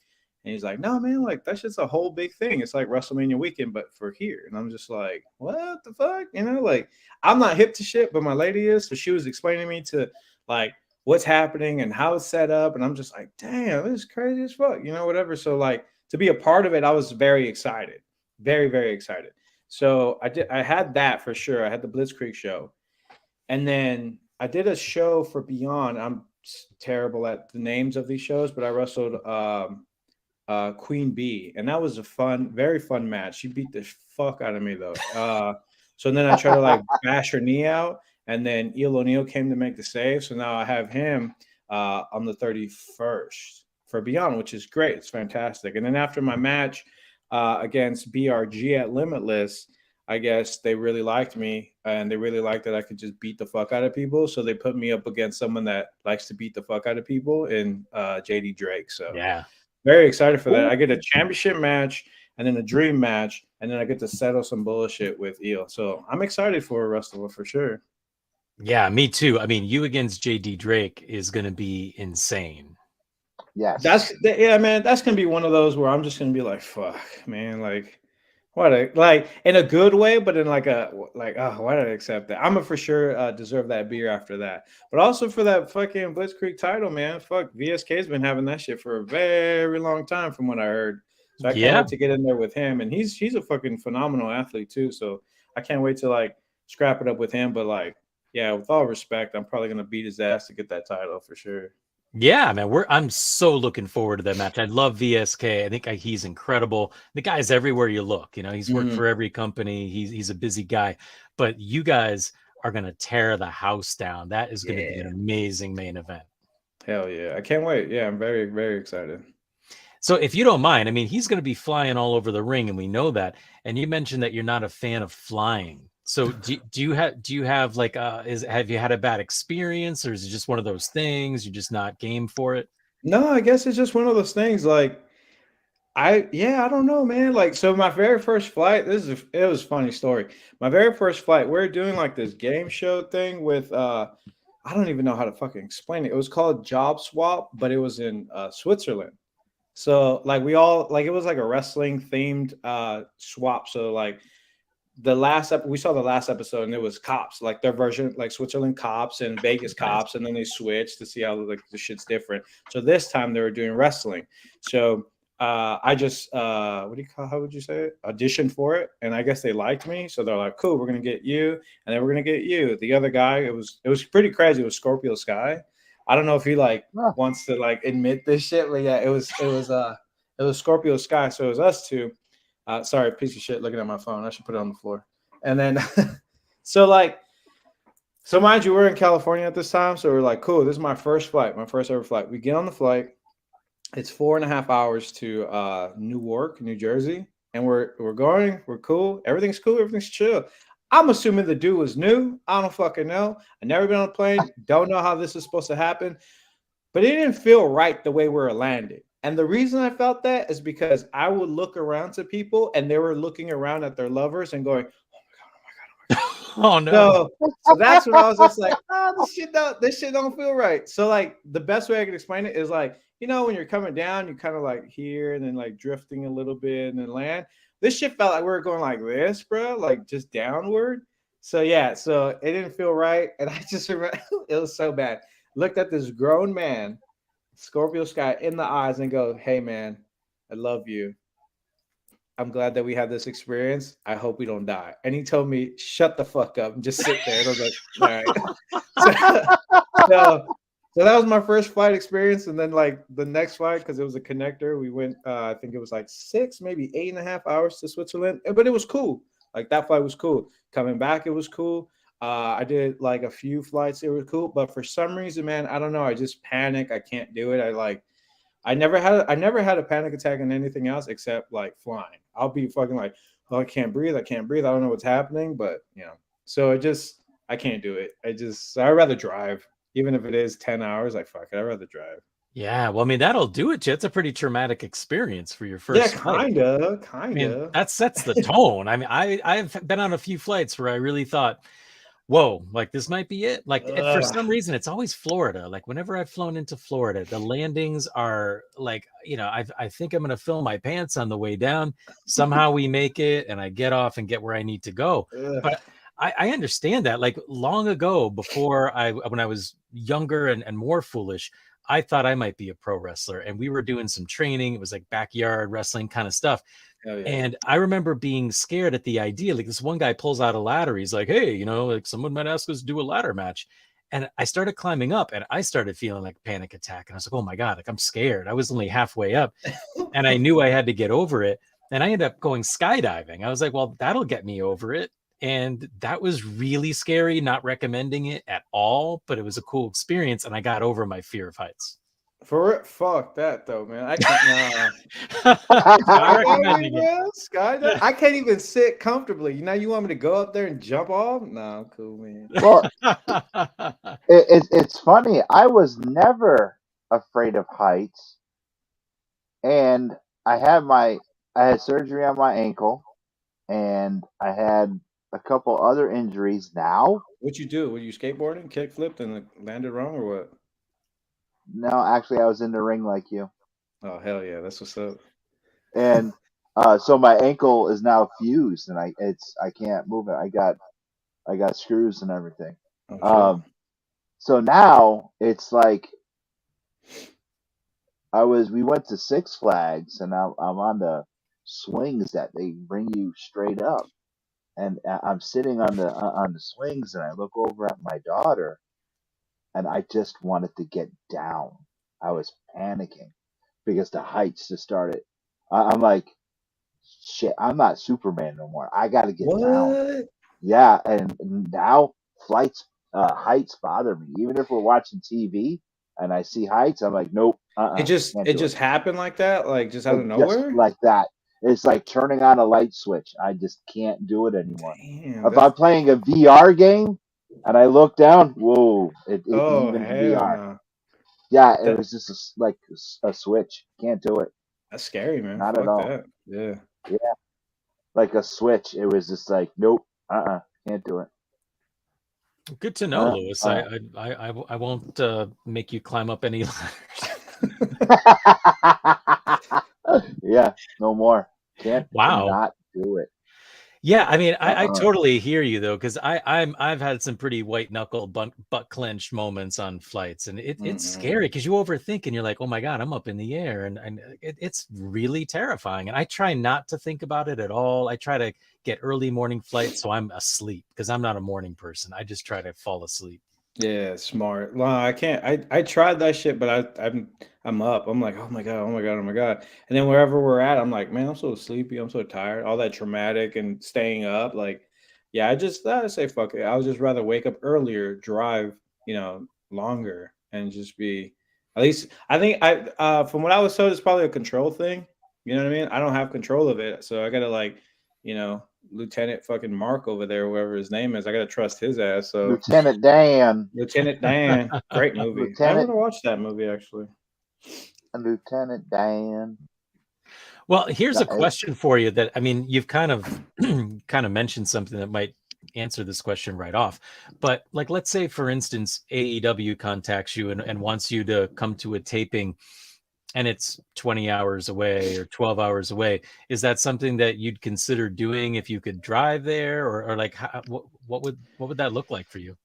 And he's like, "No, man, like that's just a whole big thing. It's like WrestleMania weekend, but for here." And I'm just like, "What the fuck?" Like I'm not hip to shit, but my lady is. So she was explaining to me to like what's happening and how it's set up, and I'm just like, "Damn, this is crazy as fuck," whatever. So like to be a part of it, I was very excited, very very excited. So I had that for sure. I had the Blitzkrieg show, and then I did a show for Beyond. I'm terrible at the names of these shows, but I wrestled Queen Bee, and that was a very fun match. She beat the fuck out of me though. So then I tried to like bash her knee out, and then Eel O'Neill came to make the save. So now I have him on the 31st for Beyond, which is great. It's fantastic. And then after my match against BRG at Limitless, I guess they really liked me, and they really liked that I could just beat the fuck out of people. So they put me up against someone that likes to beat the fuck out of people in JD Drake. So Yeah. Very excited for that. I get a championship match and then a dream match, and then I get to settle some bullshit with Eel. So I'm excited for a Restival for sure. Yeah, me too. I mean, you against JD Drake is going to be insane. Yes. Man. That's gonna be one of those where I'm just gonna be like, fuck, man, like, like in a good way, but in like oh, why did I accept that? I'm gonna for sure deserve that beer after that, but also for that fucking Blitzkrieg title, man. Fuck, VSK's been having that shit for a very long time, from what I heard. So I can't wait to get in there with him, and he's a fucking phenomenal athlete too. So I can't wait to like scrap it up with him. But like, yeah, with all respect, I'm probably gonna beat his ass to get that title for sure. Yeah, man, I'm so looking forward to that match. I love VSK. I think he's incredible. The guy's everywhere you look. He's worked for every company. He's a busy guy, but you guys are gonna tear the house down. That is gonna be an amazing main event. Hell yeah, I can't wait. Yeah, I'm very very excited. So if you don't mind, I mean, he's going to be flying all over the ring, and we know that. And you mentioned that you're not a fan of flying. So do you have like have you had a bad experience, or is it just one of those things you're just not game for it? No, I guess it's just one of those things. Like I don't know, man. Like, so my very first flight, it was a funny story. My very first flight, we're doing like this game show thing with I don't even know how to fucking explain it. It was called Job Swap, but it was in Switzerland. So like it was like a wrestling themed swap. So like we saw the last episode, and it was cops, like their version, like Switzerland cops and Vegas cops, and then they switched to see how like the shit's different. So this time they were doing wrestling. So I just how would you say it? Auditioned for it, and I guess they liked me. So they're like, cool, we're gonna get you, and then we're gonna get you. The other guy, it was pretty crazy. It was Scorpio Sky. I don't know if he like wants to like admit this shit, but yeah, it was Scorpio Sky. So it was us two. Sorry, piece of shit looking at my phone. I should put it on the floor. And then so mind you, we're in California at this time. So we're like, cool, this is my first ever flight. We get on the flight. It's 4.5 hours to Newark, New Jersey. And we're going, we're cool. Everything's cool, everything's chill. I'm assuming the dude was new. I don't fucking know. I've never been on a plane. Don't know how this is supposed to happen. But it didn't feel right the way we were landed. And the reason I felt that is because I would look around to people, and they were looking around at their lovers and going, oh my God. Oh no. So that's when I was just like, this shit don't feel right. So like the best way I could explain it is like, when you're coming down, you're kind of like here and then like drifting a little bit and then land. This shit felt like we were going like this, bro, like just downward. So yeah, so it didn't feel right. And I just remember it was so bad. Looked at this grown man, Scorpio Sky, in the eyes and go, hey man, I love you. I'm glad that we had this experience. I hope we don't die. And he told me, shut the fuck up and just sit there. And I was like, all right. So that was my first flight experience. And then like the next flight, because it was a connector, we went, I think it was like 6, maybe 8.5 hours to Switzerland. But it was cool. Like that flight was cool. Coming back, it was cool. I did like a few flights. It was cool. But for some reason, man, I don't know. I just panic. I can't do it. I never had a panic attack on anything else except like flying. I'll be fucking like, oh, I can't breathe. I don't know what's happening. But so I can't do it. I'd rather drive. Even if it is 10 hours, like fuck it, I'd rather drive. Yeah, well, I mean, that'll do it to you. It's a pretty traumatic experience for your Yeah, first flight. kinda, I mean, kinda. that sets the tone. I mean, I've been on a few flights where I really thought, whoa, like this might be it. Like for Ugh. some reason, it's always Florida. Like whenever I've flown into Florida, the landings are like, I think I'm gonna fill my pants on the way down. Somehow we make it, and I get off and get where I need to go. Ugh. But I understand that. Like long ago, when I was younger and more foolish, I thought I might be a pro wrestler, and we were doing some training. It was like backyard wrestling kind of stuff. Hell yeah. And I remember being scared at the idea. Like this one guy pulls out a ladder. He's like, hey, like someone might ask us to do a ladder match. And I started climbing up and I started feeling like a panic attack. And I was like, oh my God, like I'm scared. I was only halfway up and I knew I had to get over it. And I ended up going skydiving. I was like, well, that'll get me over it. And that was really scary, not recommending it at all, but it was a cool experience. And I got over my fear of heights. Fuck that though, man. I can't. I'm recommending it. Skydiving. I can't even sit comfortably. You want me to go up there and jump off? No, I'm cool, man. Well, it's funny. I was never afraid of heights, and I had surgery on my ankle, and I had a couple other injuries now. What'd you do? Were you skateboarding, kick flipped, and landed wrong, or what? No, actually, I was in the ring like you. Oh hell yeah, that's what's up. And so my ankle is now fused, and I can't move it. I got screws and everything. Oh, So now it's like we went to Six Flags, and I'm on the swings that they bring you straight up, and I'm sitting on the swings, and I look over at my daughter, and I just wanted to get down. I was panicking because the heights just started. I'm like, shit, I'm not Superman no more. I got to get down. what? Yeah, and now heights bother me. Even if we're watching TV and I see heights, I'm like, nope. It just happened like that, like just out of nowhere, just like that. It's like turning on a light switch. I just can't do it anymore. Damn, If I'm playing a VR game and I look down, whoa! oh even hell VR. no. Yeah, it was just like a switch. Can't do it. That's scary, man. Not Fuck at all. that. Yeah. Yeah, like a switch. It was just like, nope. Can't do it. Good to know, Lewis. I won't make you climb up any ladders. Yeah, no more. Can't. Wow. Not do it. Yeah, I mean, I totally hear you though, because I've had some pretty white knuckle butt clenched moments on flights, and it's scary because you overthink and you're like, oh my God, I'm up in the air, and it's really terrifying. And I try not to think about it at all. I try to get early morning flights so I'm asleep because I'm not a morning person. I just try to fall asleep. Yeah, smart. Well, I can't. I tried that shit, but I'm up. I'm like, oh my God, oh my God, oh my God. And then wherever we're at, I'm like, man, I'm so sleepy. I'm so tired. All that traumatic and staying up. Like, yeah, I say fuck it. I would just rather wake up earlier, drive, longer, and just be. At least I think from what I was told, it's probably a control thing. You know what I mean? I don't have control of it, so I gotta Lieutenant fucking Mark over there, whoever his name is. I gotta trust his ass. So Lieutenant Dan. Great movie. I want to watch that movie actually. Lieutenant Dan. Well, here's a question for you that, I mean, you've kind of mentioned something that might answer this question right off. But like, let's say, for instance, AEW contacts you and wants you to come to a taping and it's 20 hours away or 12 hours away. Is that something that you'd consider doing if you could drive there, or like what would that look like for you?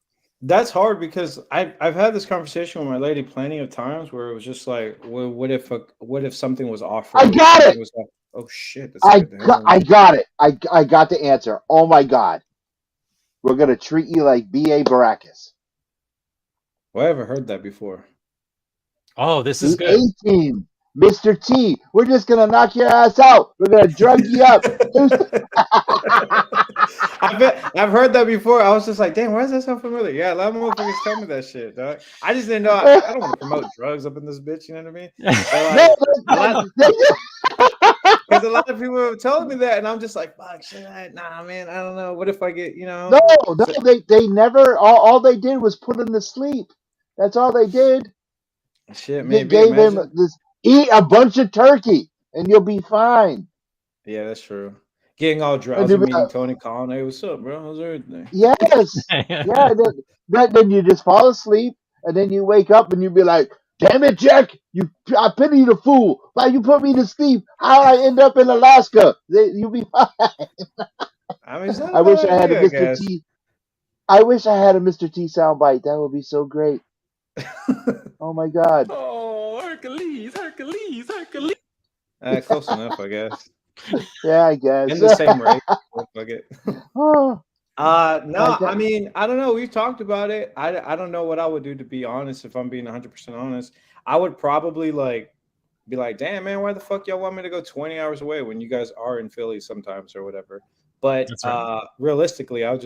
That's hard because I've had this conversation with my lady plenty of times where it was just like, well, what if something was offered? I got it. Oh shit! I got it. I got the answer. Oh my God, we're gonna treat you like B.A. Baracus. Well, I haven't heard that before. Oh, this is good. A-Team, Mr. T. We're just gonna knock your ass out. We're gonna drug you up. I've heard that before. I was just like, damn, why does that sound familiar? Yeah, a lot of motherfuckers tell me that shit, dog. I just didn't know. I don't want to promote drugs up in this bitch. You know what I mean? Because a lot of people have told me that, and I'm just like, fuck, shit, nah, man, I don't know. What if I get, No, they never. All they did was put him to sleep. That's all they did. Shit, They maybe gave him imagine. this: eat a bunch of turkey and you'll be fine. Yeah, that's true. Getting all And drowsy, you'll be meeting Tony Khan. Hey, what's up, bro? How's everything? yes, yeah. Then you just fall asleep, and then you wake up and you be like, "Damn it, Jack! I pity the fool. Why you put me to sleep? How I end up in Alaska? You be fine." I mean, it's not a I wish bad I had a idea, I Mr. guess. T. I wish I had a Mr. T soundbite. That would be so great. Oh my God. Oh, Hercules, Hercules, Hercules. Close enough, I guess. Yeah, I guess. In the same race. Fuck it. Oh, No, that- I mean, I don't know. We've talked about it. I don't know what I would do, to be honest. If I'm being 100% honest, I would probably like be like, damn, man, why the fuck y'all want me to go 20 hours away when you guys are in Philly sometimes or whatever? But That's right. realistically, I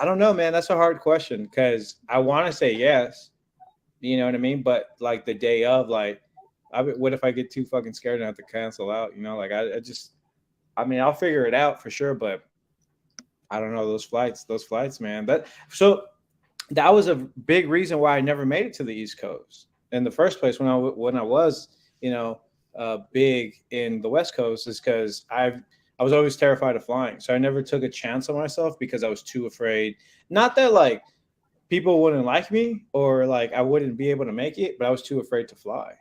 don't know, man. That's a hard question because I want to say yes, you know what I mean? But like the day of, like, what if I get too fucking scared and have to cancel out? You know, like I mean, I'll figure it out for sure, but I don't know, those flights, man. That was a big reason why I never made it to the East Coast in the first place when I was, you know, big in the West Coast, is because I was always terrified of flying. So I never took a chance on myself because I was too afraid. Not that like people wouldn't like me or like I wouldn't be able to make it, but I was too afraid to fly.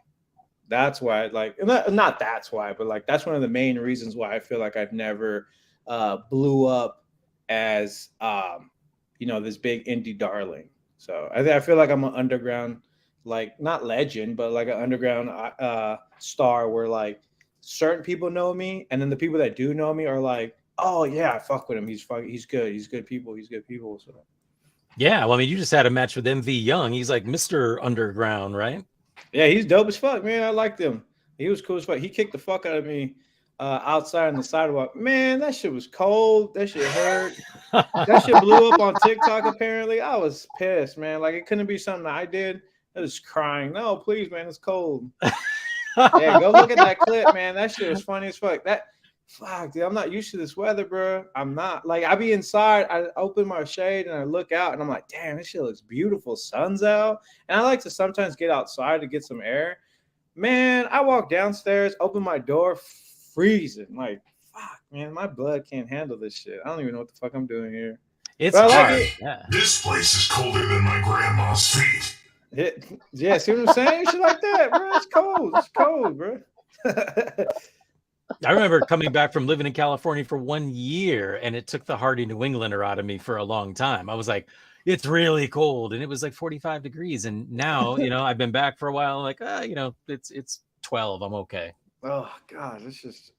That's why, like, not that's why, but like that's one of the main reasons why I feel like I've never blew up as you know, this big indie darling. So I feel like I'm an underground, like not legend, but like an underground star where like certain people know me, and then the people that do know me are like, oh yeah, I fuck with him. He's good. He's good people. So Yeah, well, I mean, you just had a match with MV Young. He's like Mr. Underground, right? yeah, he's dope as fuck, man. I liked him. He was cool as fuck. He kicked the fuck out of me outside on the sidewalk. Man, that shit was cold. That shit hurt. That shit blew up on TikTok, apparently. I was pissed, man. Like, it couldn't be something I did. I was crying. No, please, man, it's cold. Yeah, go look at that clip, man. That shit was funny as fuck. Fuck, dude, I'm not used to this weather, bro. I'm not. Like, I be inside, I open my shade and I look out and I'm like, damn, this shit looks beautiful. Sun's out. And I like to sometimes get outside to get some air. Man, I walk downstairs, open my door, freezing. Like, fuck, man, my blood can't handle this shit. I don't even know what the fuck I'm doing here. It's But I like hard. it. Yeah. This place is colder than my grandma's feet. Yeah, see what I'm saying? Shit like that, bro. It's cold. It's cold, bro. I remember coming back from living in California for 1 year, and it took the hardy New Englander out of me for a long time. I was like, it's really cold, and it was like 45 degrees. And now, you know, I've been back for a while, like, you know, it's 12. I'm okay. Oh God, it's just.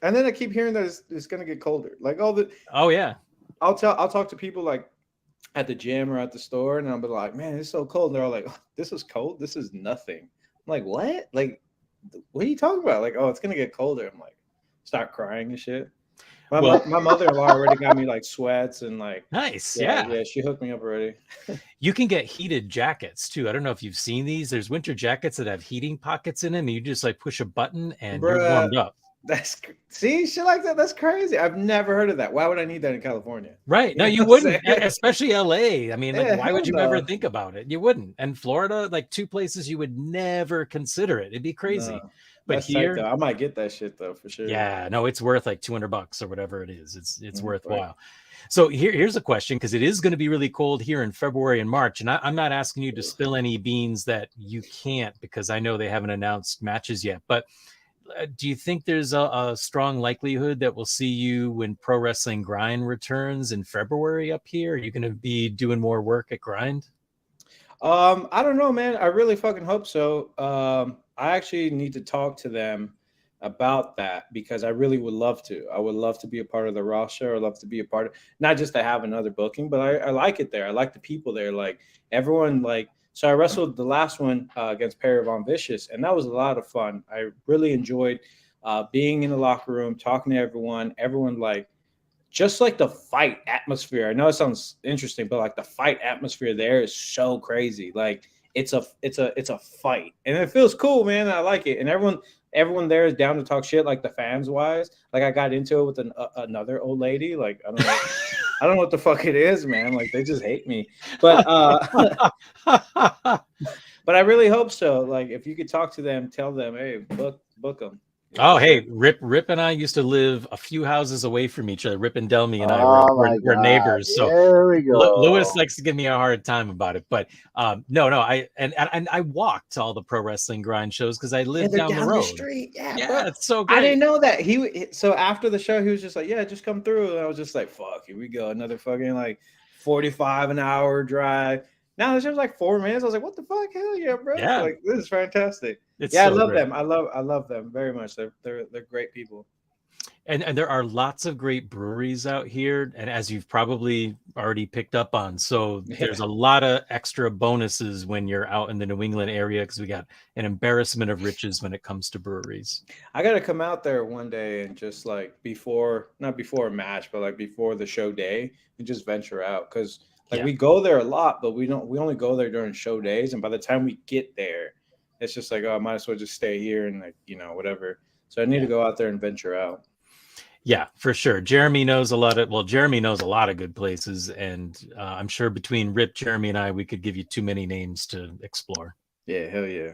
And then I keep hearing that it's gonna get colder. Like Oh yeah. I'll talk to people like at the gym or at the store, and I'll be like, man, it's so cold. And they're all like, oh, this is cold. This is nothing. I'm like, what? Like, what are you talking about? Like, oh, it's gonna get colder. I'm like, start crying and shit. My mother-in-law already got me like sweats and like Nice. yeah, Yeah. she hooked me up already. You can get heated jackets too. I don't know if you've seen these. There's winter jackets that have heating pockets in them, and you just like push a button and you're warmed up. See, shit like that. That's crazy. I've never heard of that. Why would I need that in California? Right. No, you know what I'm wouldn't, saying? especially LA. I mean, like, Yeah, why would hell you ever no. think about it? You wouldn't. And Florida, like two places you would never consider it. It'd be crazy. No, But that's tight though. here, I might get that shit though for sure. yeah, no, it's worth like $200 or whatever it is. It's Right. worthwhile. So here's a question, because it is going to be really cold here in February and March. And I'm not asking you to spill any beans that you can't, because I know they haven't announced matches yet. But do you think there's a strong likelihood that we'll see you when Pro Wrestling Grind returns in February up here? Are you going to be doing more work at Grind? I don't know, man. I really fucking hope so. I actually need to talk to them about that because I really would love to. I would love to be a part of the roster. I'd love to be a part of, not just to have another booking, but I like it there. I like the people there. Like everyone, like, so I wrestled the last one against Perry Von Vicious, and that was a lot of fun. I really enjoyed being in the locker room, talking to everyone. Everyone, like, just like the fight atmosphere. I know it sounds interesting, but like the fight atmosphere there is so crazy. Like it's a fight, and it feels cool, man. I like it, and everyone there is down to talk shit. Like the fans wise, like I got into it with another old lady. Like I don't know. I don't know what the fuck it is, man. Like they just hate me. But But I really hope so. Like, if you could talk to them, tell them, hey, book them. Oh, hey, Rip and I used to live a few houses away from each other. Rip and Delmy and I Oh my were God. neighbors. So There we go. Lewis likes to give me a hard time about it, but no, I walked to all the pro wrestling grind shows because I lived down the road. street. Yeah, Yeah, bro. it's so great. I didn't know that so after the show, he was just like, yeah, just come through. And I was just like, fuck, here we go. Another fucking like 45 an hour drive. Now this was like 4 minutes. I was like, what the fuck? Hell yeah, bro. Yeah. Like, this is fantastic. It's I so love great. them. I love them very much. They're great people. And there are lots of great breweries out here, and as you've probably already picked up on, so there's a lot of extra bonuses when you're out in the New England area, because we got an embarrassment of riches when it comes to breweries. I gotta come out there one day and just like not before a match, but like before the show day, and just venture out, because we go there a lot, but we only go there during show days, and by the time we get there, it's just like, oh, I might as well just stay here and like, whatever. So I need to go out there and venture out. Yeah, for sure. Jeremy knows a lot of good places, and I'm sure between Rip, Jeremy, and I, we could give you too many names to explore. Yeah, hell yeah.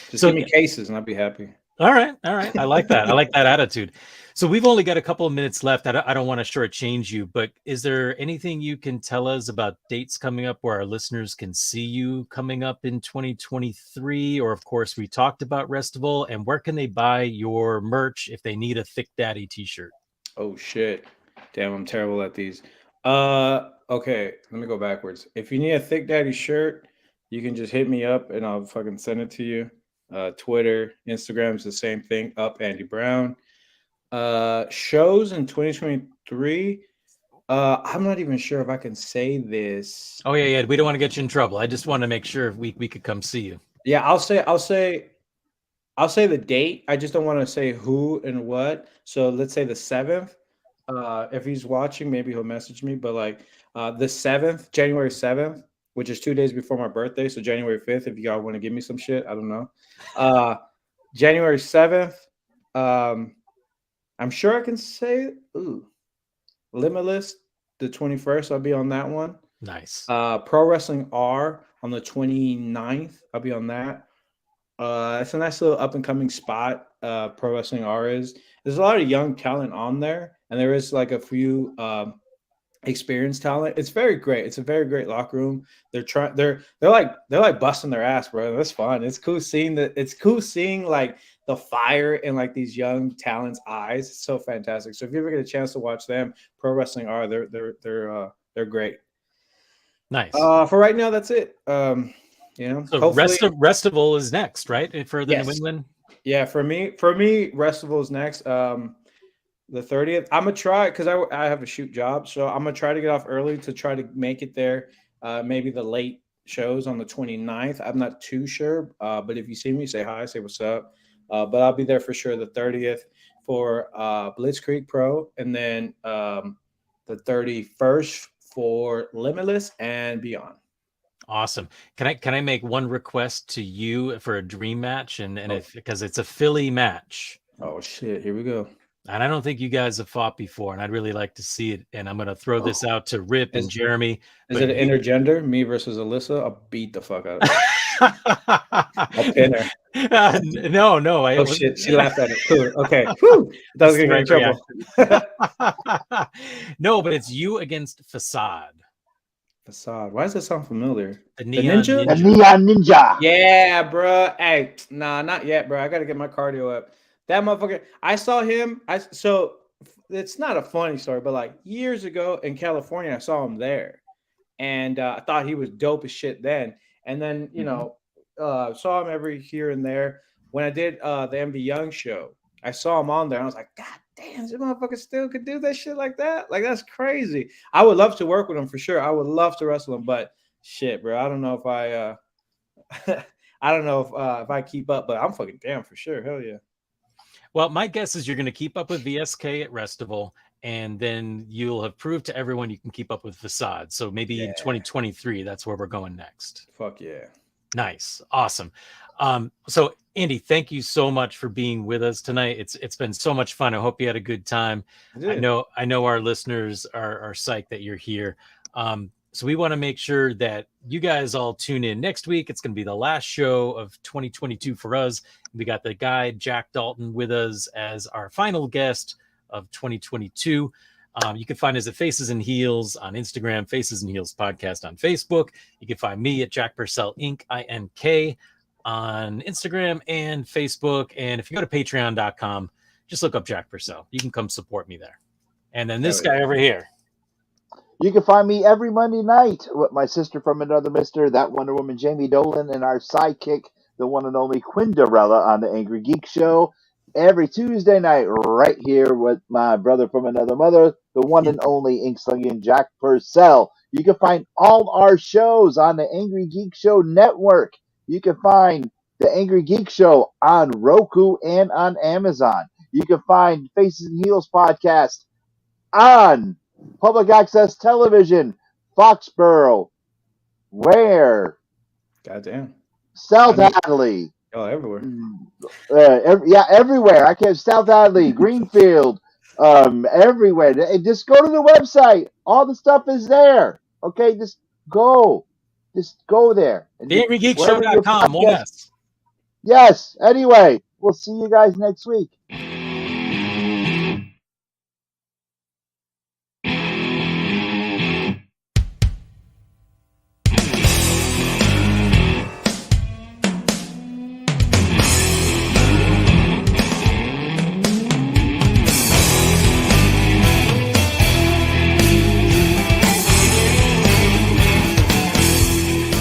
Just give me cases and I'll be happy. All right. I like that. I like that attitude. So we've only got a couple of minutes left. I don't want to shortchange you, but is there anything you can tell us about dates coming up where our listeners can see you coming up in 2023? Or, of course, we talked about Restival, and where can they buy your merch if they need a Thick Daddy t-shirt? Oh, shit. Damn, I'm terrible at these. Okay, let me go backwards. If you need a Thick Daddy shirt, you can just hit me up and I'll fucking send it to you. Twitter, Instagram is the same thing, up Andy Brown. Shows in 2023. I'm not even sure if I can say this. Oh yeah. We don't want to get you in trouble. I just want to make sure we could come see you. Yeah, I'll say the date. I just don't want to say who and what. So let's say the 7th. If he's watching, maybe he'll message me. But like the 7th, January 7th, which is 2 days before my birthday. So January 5th, if y'all want to give me some shit, I don't know. January 7th. I'm sure I can say Limitless, the 21st. I'll be on that one. Nice. Pro Wrestling R on the 29th. I'll be on that. It's a nice little up and coming spot. Pro Wrestling R is. There's a lot of young talent on there, and there is like a few experienced talent. It's very great. It's a very great locker room. They're like busting their ass, bro. That's fun. It's cool seeing like the fire in like these young talents' eyes. It's so fantastic. So if you ever get a chance to watch them, Pro Wrestling R, they're great. Nice. For right now, that's it. So Restival is next, right? For the New England. Yeah, for me, Restival is next. The 30th. I'm gonna try because I have a shoot job, so I'm gonna try to get off early to try to make it there. Maybe the late shows on the 29th. I'm not too sure, but if you see me, say hi, say what's up. But I'll be there for sure the 30th for Blitzkrieg Pro, and then the 31st for Limitless and beyond. Awesome. Can I make one request to you for a dream match? And because it's a Philly match. Oh shit! Here we go. And I don't think you guys have fought before, and I'd really like to see it. And I'm going to throw this out to Rip and Jeremy. Is it intergender? Me versus Alyssa? I'll beat the fuck out of her. I'll pin her. No. Oh, shit. She laughed at it. Cool. Okay. Whew. That was going to get in trouble. No, but it's you against Facade. Facade. Why does that sound familiar? The Ninja? The Neon Ninja. Yeah, bro. Hey, nah, not yet, bro. I got to get my cardio up. That motherfucker, I saw him. So it's not a funny story, but like years ago in California, I saw him there, and I thought he was dope as shit then. And then saw him every here and there. When I did the MV Young show, I saw him on there. And I was like, God damn, this motherfucker still could do that shit like that. Like that's crazy. I would love to work with him for sure. I would love to wrestle him, but shit, bro, I don't know if if I keep up, but I'm fucking down for sure. Hell yeah. Well, my guess is you're going to keep up with VSK at Restival, and then you'll have proved to everyone you can keep up with Facade. So maybe in 2023, that's where we're going next. Fuck yeah. Nice. Awesome. So Andy, thank you so much for being with us tonight. It's been so much fun. I hope you had a good time. I know our listeners are psyched that you're here. So we want to make sure that you guys all tune in next week. It's going to be the last show of 2022 for us. We got the guy, Jack Dalton, with us as our final guest of 2022. You can find us at Faces and Heels on Instagram, Faces and Heels Podcast on Facebook. You can find me at Jack Purcell Inc. INK on Instagram and Facebook. And if you go to patreon.com, just look up Jack Purcell. You can come support me there. And then this guy over here. You can find me every Monday night with my sister from another mister, that Wonder Woman Jamie Dolan, and our sidekick, the one and only Quinderella on the Angry Geek Show. Every Tuesday night, right here with my brother from another mother, the one and only Inkslinger Jack Purcell. You can find all our shows on the Angry Geek Show Network. You can find the Angry Geek Show on Roku and on Amazon. You can find Faces and Heels Podcast on public access television, Foxborough, Ware, Goddamn. South Hadley. Oh, everywhere. Everywhere. I can't. South Hadley, Greenfield, everywhere. Just go to the website. All the stuff is there. Okay, just go there. TheAngryGeekShow.com. Yes. Anyway, we'll see you guys next week.